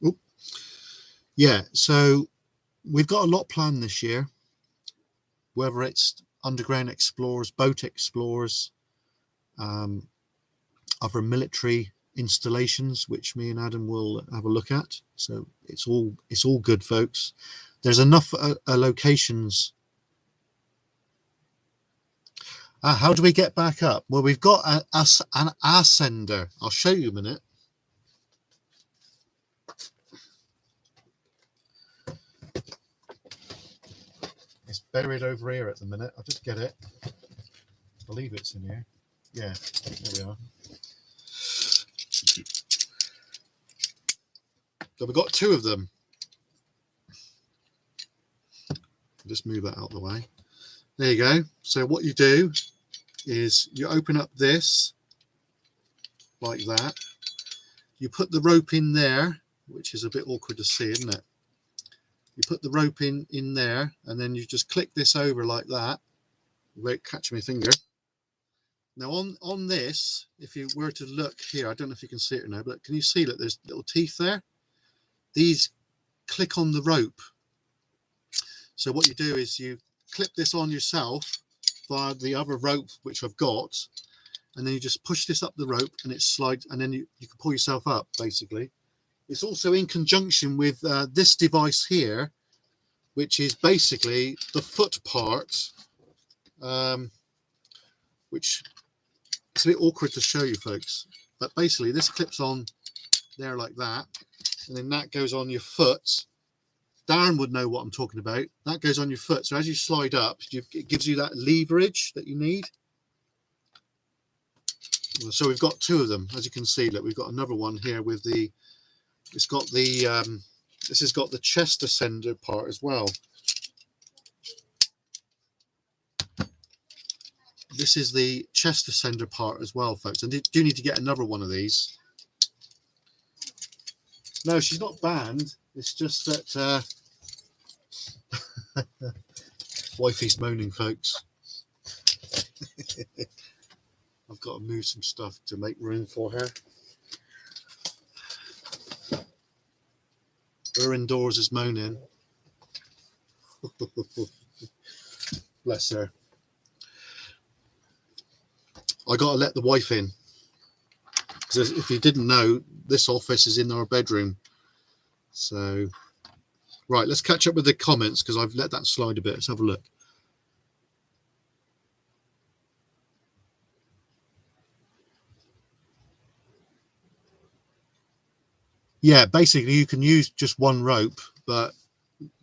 Oop. Yeah, so we've got a lot planned this year, whether it's underground explorers, boat explorers, other military installations, which me and Adam will have a look at. So it's all good, folks. There's enough locations. How do we get back up? Well, we've got an ascender. I'll show you a minute. It's buried over here at the minute. I'll just get it. I believe it's in here. Yeah, there we are. So we've got two of them. Just move that out of the way. There you go. So what you do is you open up this like that. You put the rope in there, which is a bit awkward to see, isn't it? You put the rope in there, and then you just click this over like that. Wait, catch my finger. Now on this, if you were to look here, I don't know if you can see it or no, but can you see that there's little teeth there? These click on the rope. So what you do is you clip this on yourself via the other rope which I've got, and then you just push this up the rope and it slides, and then you can pull yourself up basically. It's also in conjunction with this device here, which is basically the foot part, which it's a bit awkward to show you folks, but basically this clips on there like that, and then that goes on your foot. Darren would know what I'm talking about. That goes on your foot, so as you slide up, it gives you that leverage that you need. So we've got two of them, as you can see. Look, we've got another one here with the, it's got the this has got the chest ascender part as well. This is the chest ascender part as well, folks. I do need to get another one of these. No, she's not banned. It's just that wifey's moaning, folks. I've got to move some stuff to make room for her. Her indoors is moaning. Bless her. I got to let the wife in, because if you didn't know, this office is in our bedroom. So, right, let's catch up with the comments, because I've let that slide a bit. Let's have a look. Yeah, basically you can use just one rope, but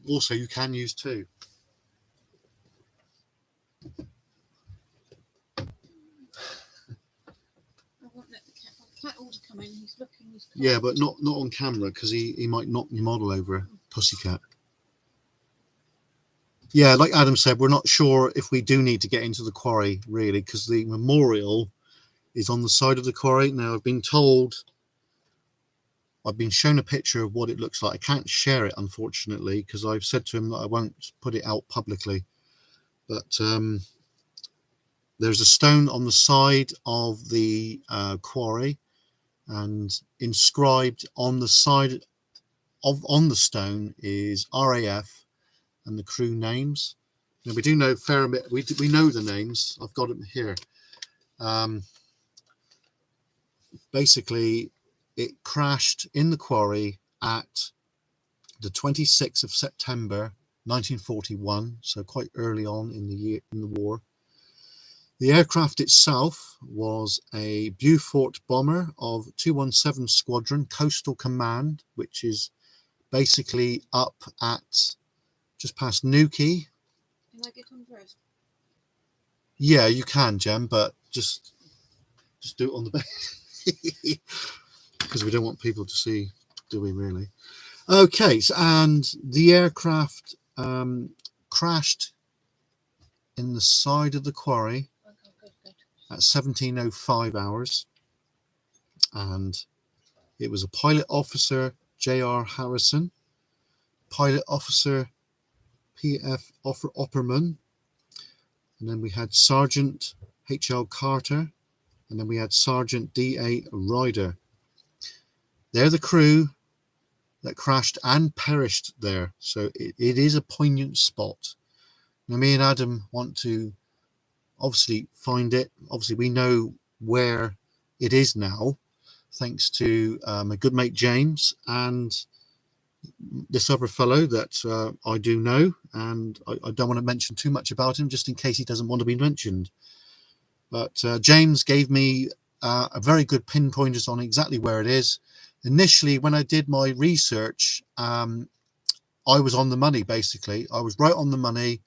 also you can use two. Yeah, but not on camera, because he might knock your model over. Pussycat. Yeah, like Adam said, we're not sure if we do need to get into the quarry, really, because the memorial is on the side of the quarry. Now, I've been told, I've been shown a picture of what it looks like. I can't share it, unfortunately, because I've said to him that I won't put it out publicly. But there's a stone on the side of the quarry, and inscribed on the side on the stone is RAF and the crew names. Now we do know fair bit. We know the names. I've got them here. Basically, it crashed in the quarry at the 26th of September 1941, so quite early on in the year in the war. The aircraft itself was a Beaufort bomber of 217 Squadron Coastal Command, which is basically up at just past Newquay. Can I get on first? Yeah, you can, Jem, but just do it on the bed because we don't want people to see, do we really? Okay, so, and the aircraft crashed in the side of the quarry Good. at 17:05 hours, and it was a pilot officer, J.R. Harrison, pilot officer, P.F. Opperman, and then we had Sergeant H.L. Carter, and then we had Sergeant D.A. Ryder. They're the crew that crashed and perished there, so it is a poignant spot. Now, me and Adam want to obviously find it. Obviously, we know where it is now, thanks to my good mate James and this other fellow that I do know, and I don't want to mention too much about him just in case he doesn't want to be mentioned. But James gave me a very good pinpointers on exactly where it is. Initially, when I did my research, I was on the money, basically. I was right on the money.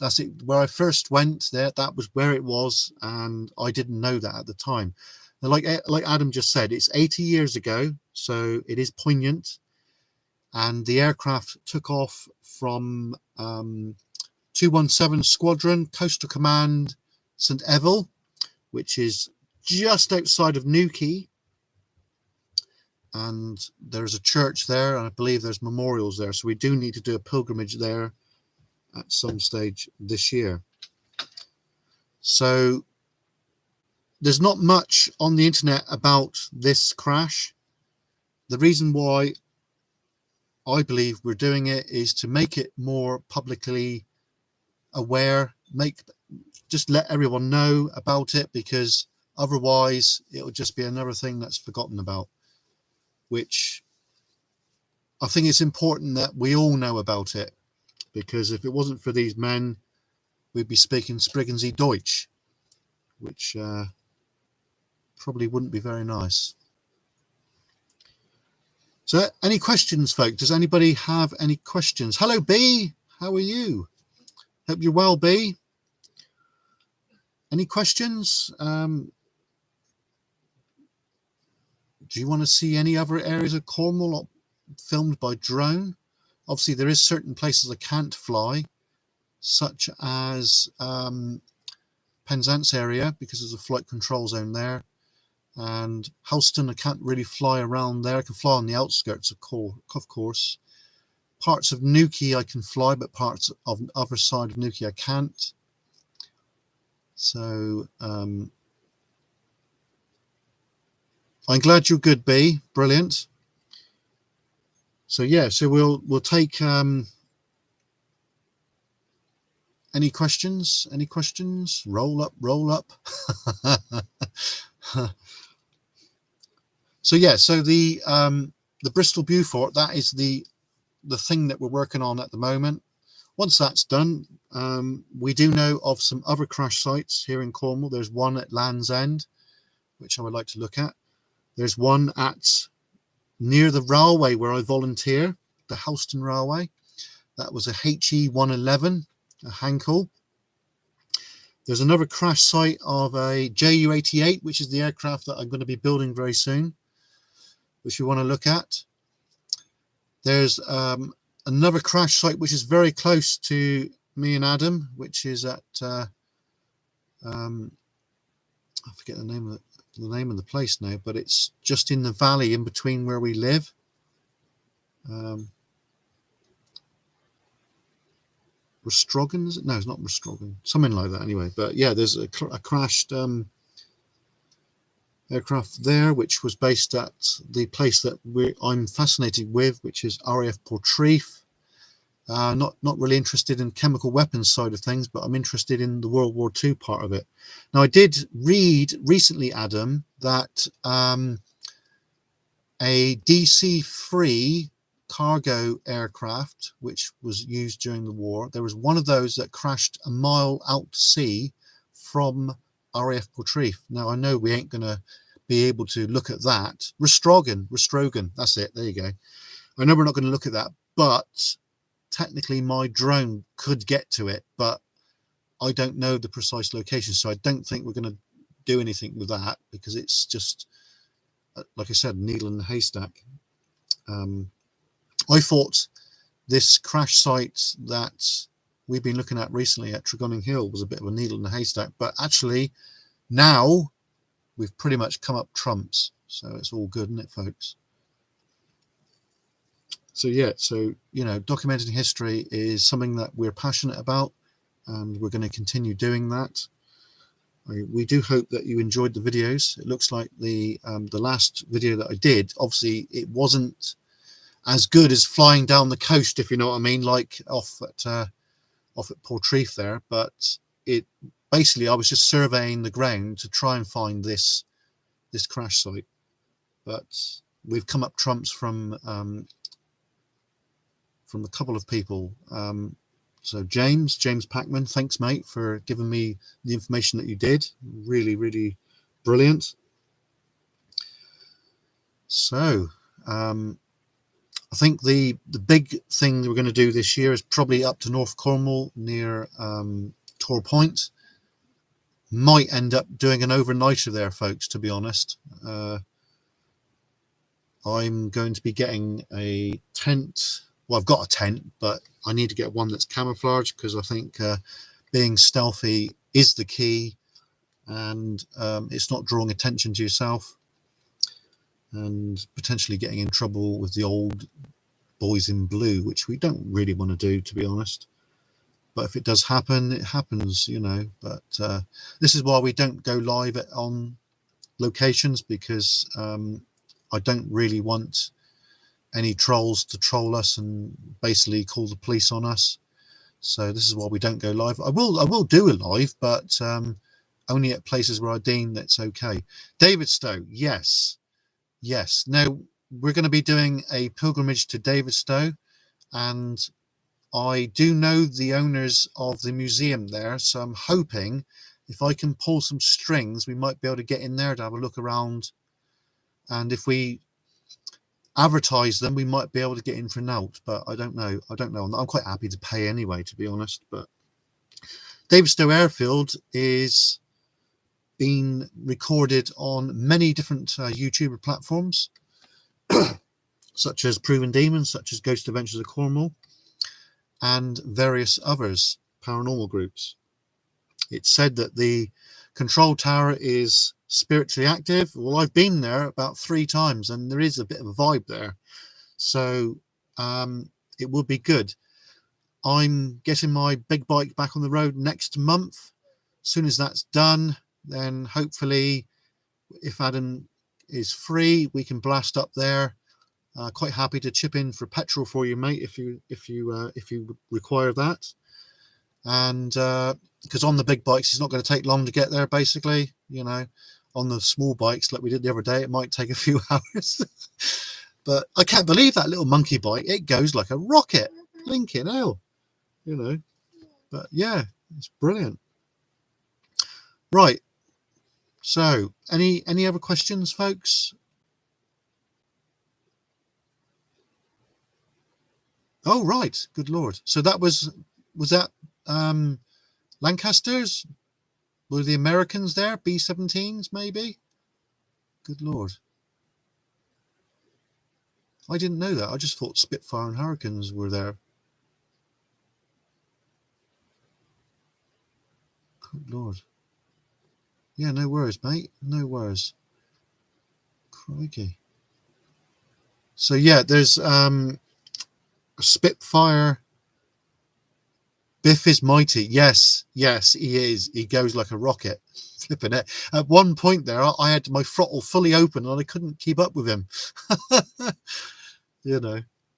That's it. Where I first went there, that was where it was, and I didn't know that at the time. Now, like Adam just said, it's 80 years ago, so it is poignant. And the aircraft took off from 217 Squadron, Coastal Command, St. Eville, which is just outside of Newquay. And there's a church there, and I believe there's memorials there. So we do need to do a pilgrimage there at some stage this year. So there's not much on the internet about this crash. The reason why I believe we're doing it is to make it more publicly aware, just let everyone know about it, because otherwise it'll just be another thing that's forgotten about, which I think it's important that we all know about it, because if it wasn't for these men, we'd be speaking Spriggensy Deutsch, which probably wouldn't be very nice. So any questions, folks? Does anybody have any questions? Hello, B. How are you? Hope you're well, B. Any questions? Do you want to see any other areas of Cornwall filmed by drone? Obviously, there is certain places I can't fly, such as Penzance area, because there's a flight control zone there. And Helston, I can't really fly around there. I can fly on the outskirts, of course. Parts of Newquay I can fly, but parts of the other side of Newquay I can't. So I'm glad you're good, B. Brilliant. So yeah, so we'll take any questions? Any questions? Roll up. So yeah, so the Bristol Beaufort, that is the thing that we're working on at the moment. Once that's done, we do know of some other crash sites here in Cornwall. There's one at Land's End, which I would like to look at. There's one at near the railway where I volunteer, the Helston Railway. That was a HE 111, a Hankel. There's another crash site of a JU-88, which is the aircraft that I'm going to be building very soon, which we want to look at. There's another crash site which is very close to me and Adam, which is at I forget the name of the place now, but it's just in the valley in between where we live. Restrogan, is it? No, it's not Restrogan. Something like that anyway. But yeah, there's a crashed aircraft there, which was based at the place that I'm fascinated with, which is RAF Portreif. Not really interested in chemical weapons side of things, but I'm interested in the World War II part of it. Now, I did read recently, Adam, that a DC-3 cargo aircraft, which was used during the war, there was one of those that crashed a mile out to sea from RAF Portreif. Now, I know we ain't going to be able to look at that. Restrogan, that's it. There you go. I know we're not going to look at that, but technically my drone could get to it, but I don't know the precise location, so I don't think we're going to do anything with that, because it's just, like I said, needle in the haystack. I thought this crash site that we've been looking at recently at Tregonning Hill was a bit of a needle in the haystack, but actually now we've pretty much come up trumps, so it's all good, isn't it, folks? So yeah, so documenting history is something that we're passionate about, and we're going to continue doing that. We do hope that you enjoyed the videos. It looks like the last video that I did, obviously it wasn't as good as flying down the coast, if you know what I mean, like off at Portreath there, but it basically, I was just surveying the ground to try and find this crash site, but we've come up trumps from a couple of people. So James Packman, thanks mate for giving me the information that you did. Really, really brilliant. So I think the big thing that we're going to do this year is probably up to North Cornwall near Tor Point. Might end up doing an overnighter there, folks, to be honest. I'm going to be getting a tent. Well, I've got a tent, but I need to get one that's camouflage, because I think being stealthy is the key, and it's not drawing attention to yourself and potentially getting in trouble with the old boys in blue, which we don't really want to do, to be honest. But if it does happen, it happens, But this is why we don't go live on locations, because I don't really want any trolls to troll us and basically call the police on us. So this is why we don't go live. I will do a live, but only at places where I deem that's okay. David Stowe, yes. Now we're going to be doing a pilgrimage to David Stowe, and I do know the owners of the museum there, so I'm hoping if I can pull some strings, we might be able to get in there to have a look around, and if we advertise them, we might be able to get in for an out, but I don't know. I'm quite happy to pay anyway, to be honest. But David Stowe Airfield is being recorded on many different YouTuber platforms, such as Proven Demons, such as Ghost Adventures of Cornwall, and various others, paranormal groups. It's said that the control tower is spiritually active. Well, I've been there about 3 times, and there is a bit of a vibe there, so it would be good. I'm getting my big bike back on the road next month. As soon as that's done, then hopefully, if Adam is free, we can blast up there. Quite happy to chip in for petrol for you, mate, if you require that. And because on the big bikes, it's not going to take long to get there, basically. On the small bikes like we did the other day, it might take a few hours. But I can't believe that little monkey bike, it goes like a rocket. Blinking hell, but yeah, it's brilliant. Right, so any other questions, folks? Oh right, good lord. So that was that Lancasters? Were the Americans there? B-17s maybe? Good lord, I didn't know that. I just thought Spitfire and Hurricanes were there. Good lord. Yeah, no worries, mate, no worries. Crikey. So yeah, there's a Spitfire. Biff is mighty. Yes, he is. He goes like a rocket. Flipping it. At one point there, I had my throttle fully open and I couldn't keep up with him.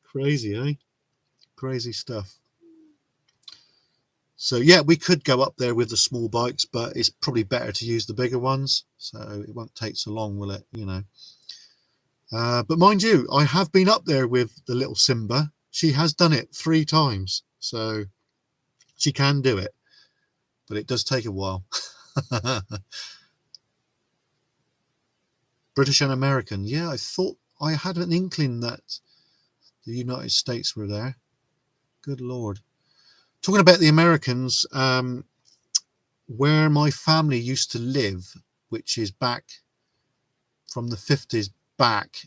Crazy, eh? Crazy stuff. So yeah, we could go up there with the small bikes, but it's probably better to use the bigger ones. So it won't take so long, will it? But mind you, I have been up there with the little Simba. She has done it 3 times. So she can do it, but it does take a while. British and American. Yeah, I thought I had an inkling that the United States were there. Good Lord. Talking about the Americans, where my family used to live, which is back from the 50s back,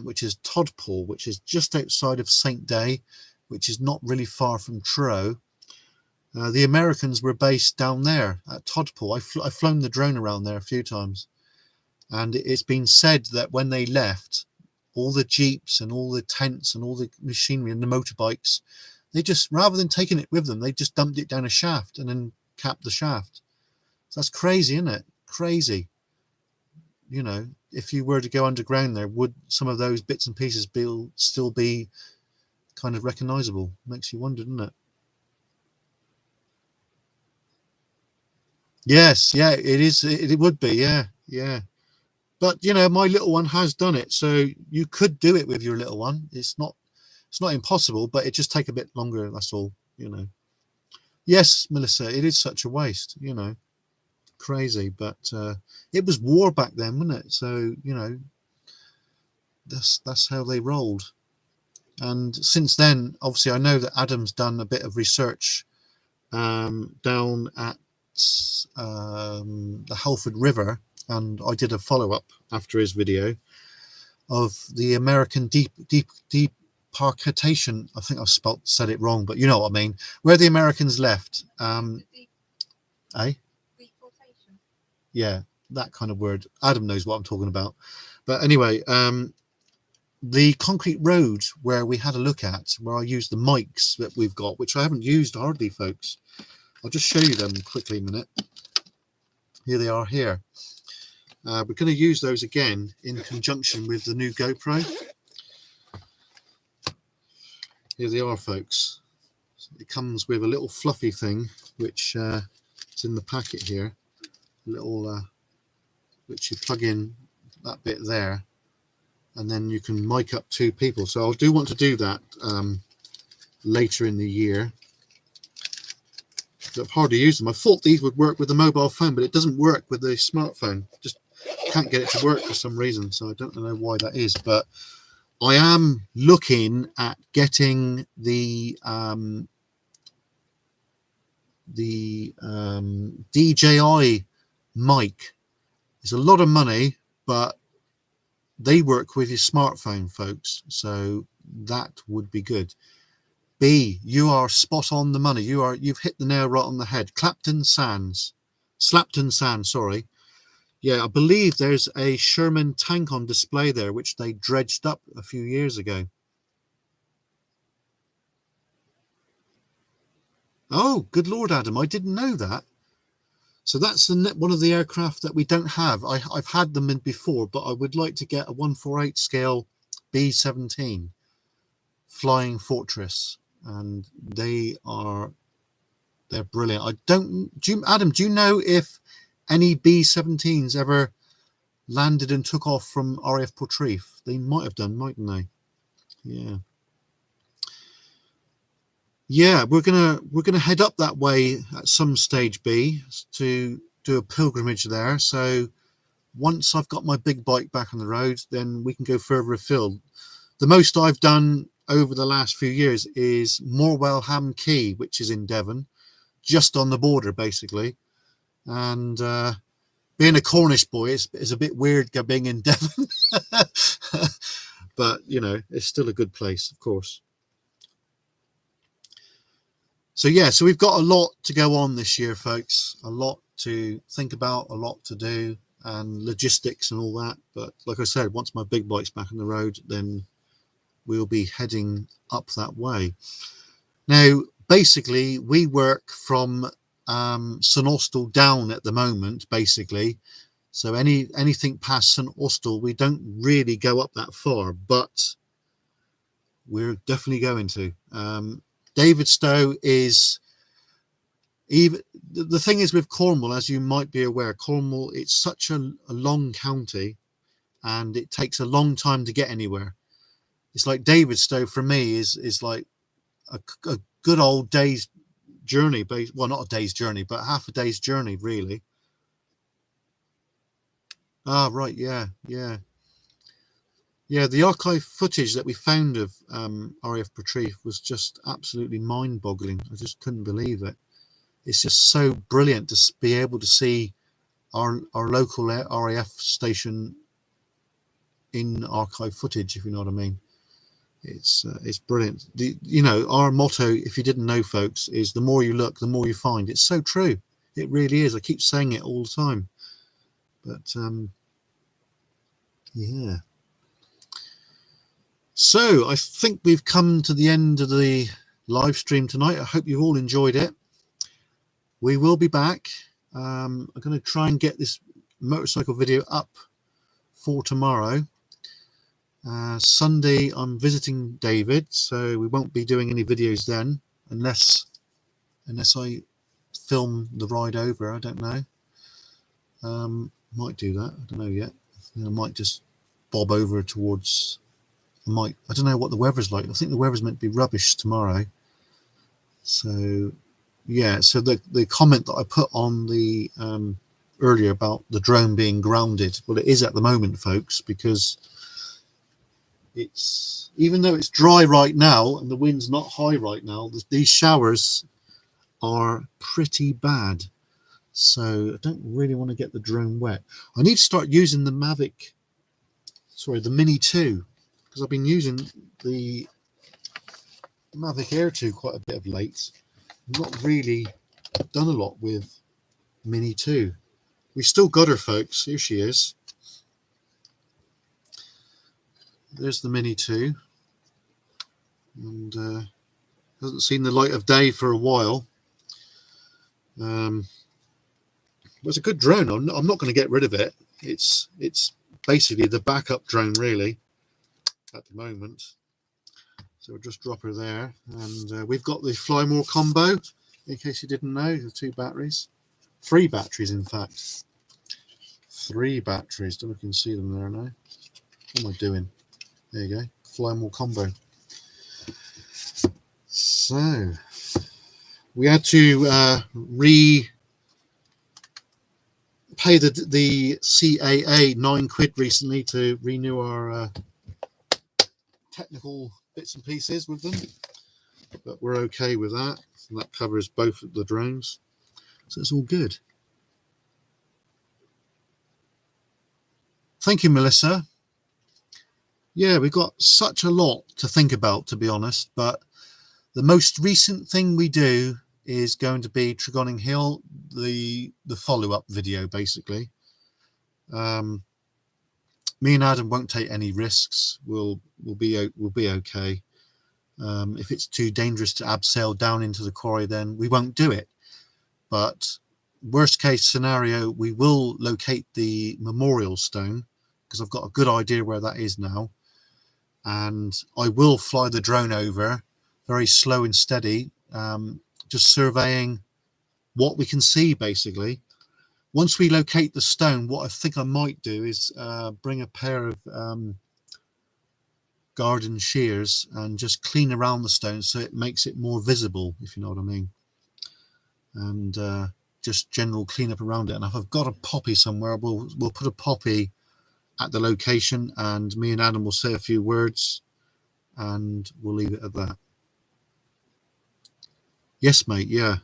which is Todpole, which is just outside of St. Day, which is not really far from Truro. The Americans were based down there at Todpole. I've flown the drone around there a few times, and it's been said that when they left, all the jeeps and all the tents and all the machinery and the motorbikes, they just, rather than taking it with them, they just dumped it down a shaft and then capped the shaft. So that's crazy, isn't it? Crazy. You know, if you were to go underground there, would some of those bits and pieces still be kind of recognizable? Makes you wonder, doesn't it? Yes, yeah, it is. It would be, yeah, yeah. But you know, my little one has done it, so you could do it with your little one. It's not impossible, but it just take a bit longer. That's all, you know. Yes, Melissa, it is such a waste, you know, crazy. But it was war back then, wasn't it? So you know, that's how they rolled. And since then, obviously, I know that Adam's done a bit of research down at the Halford River, and I did a follow-up after his video of the American departation. I think I've said it wrong, but you know what I mean. Where the Americans left, eh? Deportation. Yeah, that kind of word. Adam knows what I'm talking about. But anyway, the concrete road where we had a look at, where I used the mics that we've got, which I haven't used hardly, folks. I'll just show you them quickly a minute. Here they are here. We're going to use those again in conjunction with the new GoPro. Here they are, folks. It comes with a little fluffy thing, which is in the packet here. A little, which you plug in that bit there, and then you can mic up two people. So I do want to do that later in the year. I've hardly used them. I thought these would work with the mobile phone, but it doesn't work with the smartphone. Just can't get it to work for some reason. So I don't know why that is. But I am looking at getting the DJI mic. It's a lot of money, but they work with your smartphone, folks. So that would be good. B, you are spot on the money. You've hit the nail right on the head. Slapton Sands, sorry. Yeah, I believe there's a Sherman tank on display there, which they dredged up a few years ago. Oh, good Lord, Adam, I didn't know that. So that's one of the aircraft that we don't have. I've had them in before, but I would like to get a 148 scale B-17 Flying Fortress, and they're brilliant. Adam, do you know if any B-17s ever landed and took off from RAF Portreif? They might have done, mightn't they? Yeah. Yeah, we're gonna head up that way at some stage, B, to do a pilgrimage there. So once I've got my big bike back on the road, then we can go further afield. The most I've done over the last few years is Morwell Quay, which is in Devon, just on the border, basically. And being a Cornish boy, it's a bit weird being in Devon, but you know, it's still a good place, of course. So yeah, so we've got a lot to go on this year, folks. A lot to think about, a lot to do, and logistics and all that. But like I said, once my big bike's back on the road, then we'll be heading up that way. Now, basically, we work from St Austell down at the moment, basically. So anything past St Austell, we don't really go up that far, but we're definitely going to. Davidstow is, even the thing is with Cornwall, as you might be aware, Cornwall, it's such a long county, and it takes a long time to get anywhere. It's like Davidstow for me is like a good old day's journey, well, not a day's journey, but half a day's journey, really. Ah, right, yeah. Yeah, the archive footage that we found of RAF Retrieve was just absolutely mind-boggling. I just couldn't believe it. It's just so brilliant to be able to see our local RAF station in archive footage, if you know what I mean. It's brilliant. You know, our motto, if you didn't know, folks, is the more you look, the more you find. It's so true. It really is. I keep saying it all the time. But yeah. So I think we've come to the end of the live stream tonight. I hope you've all enjoyed it. We will be back. I'm going to try and get this motorcycle video up for tomorrow. Sunday I'm visiting David, so we won't be doing any videos then, unless I film the ride over. I don't know. Might do that. I don't know yet. I might just bob over towards. I don't know what the weather's like. I think the weather's meant to be rubbish tomorrow. So yeah. So the comment that I put on the earlier about the drone being grounded, well, it is at the moment, folks, because it's, even though it's dry right now and the wind's not high right now, these showers are pretty bad. So I don't really want to get the drone wet. I need to start using the the Mini 2, because I've been using the Mavic Air 2 quite a bit of late. I've not really done a lot with Mini 2. We still got her, folks. Here she is. There's the Mini 2, and hasn't seen the light of day for a while. It's a good drone. I'm not going to get rid of it. It's basically the backup drone, really, at the moment. So we'll just drop her there, and we've got the Fly More combo. In case you didn't know, the 2 batteries, 3 batteries, in fact, 3 batteries. Don't know if you can see them there now. What am I doing? There you go, Fly More combo. So we had to pay the CAA £9 recently to renew our technical bits and pieces with them, but we're okay with that, and that covers both of the drones, so it's all good. Thank you, Melissa. Yeah, we've got such a lot to think about, to be honest, but the most recent thing we do is going to be Tregonning Hill, the follow-up video, basically. Me and Adam won't take any risks. We'll be okay. If it's too dangerous to abseil down into the quarry, then we won't do it. But worst case scenario, we will locate the memorial stone, because I've got a good idea where that is now. And I will fly the drone over very slow and steady, just surveying what we can see, basically. Once we locate the stone, what I think I might do is bring a pair of garden shears and just clean around the stone so it makes it more visible, if you know what I mean. And just general cleanup around it. And if I've got a poppy somewhere, we'll put a poppy at the location, and me and Adam will say a few words, and we'll leave it at that. Yes, mate. Yeah.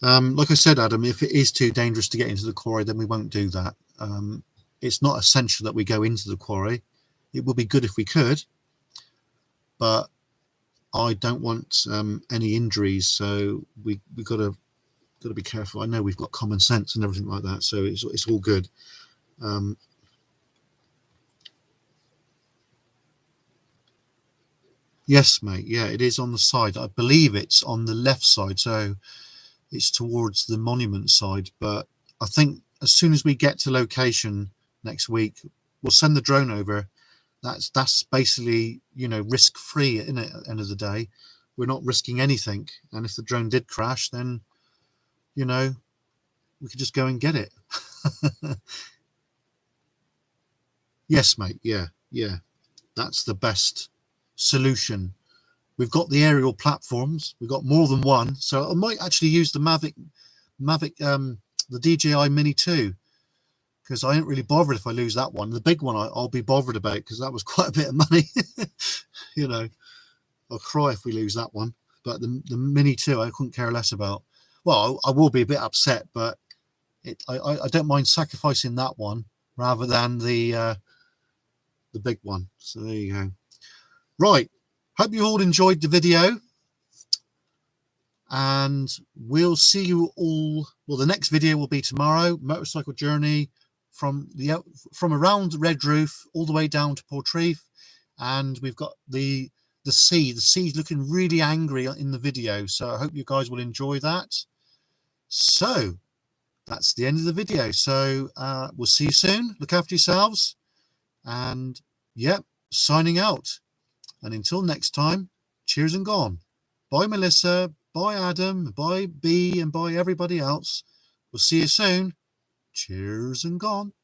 Like I said, Adam, if it is too dangerous to get into the quarry, then we won't do that. It's not essential that we go into the quarry. It would be good if we could, but I don't want any injuries, so we've got to be careful. I know we've got common sense and everything like that, so it's all good. Yes, mate. Yeah, it is on the side. I believe it's on the left side, so it's towards the monument side. But I think as soon as we get to location next week, we'll send the drone over. That's basically, you know, risk free at the end of the day. We're not risking anything, and if the drone did crash, then, you know, we could just go and get it. Yes, mate. Yeah, that's the best solution. We've got the aerial platforms. We've got more than one, so I might actually use the Mavic, the DJI Mini 2. because I ain't really bothered if I lose that one. The big one I'll be bothered about, because that was quite a bit of money. You know, I'll cry if we lose that one. But the Mini 2 I couldn't care less about. Well, I will be a bit upset, but I don't mind sacrificing that one rather than the big one. So there you go. Right, hope you all enjoyed the video, and we'll see you all. Well, the next video will be tomorrow. Motorcycle journey from around Red Roof all the way down to Portreath, and we've got the sea. The sea's looking really angry in the video, so I hope you guys will enjoy that. So that's the end of the video. So we'll see you soon. Look after yourselves, and yep, signing out. And until next time, cheers and gone. Bye, Melissa. Bye, Adam. Bye, B, and bye, everybody else. We'll see you soon. Cheers and gone.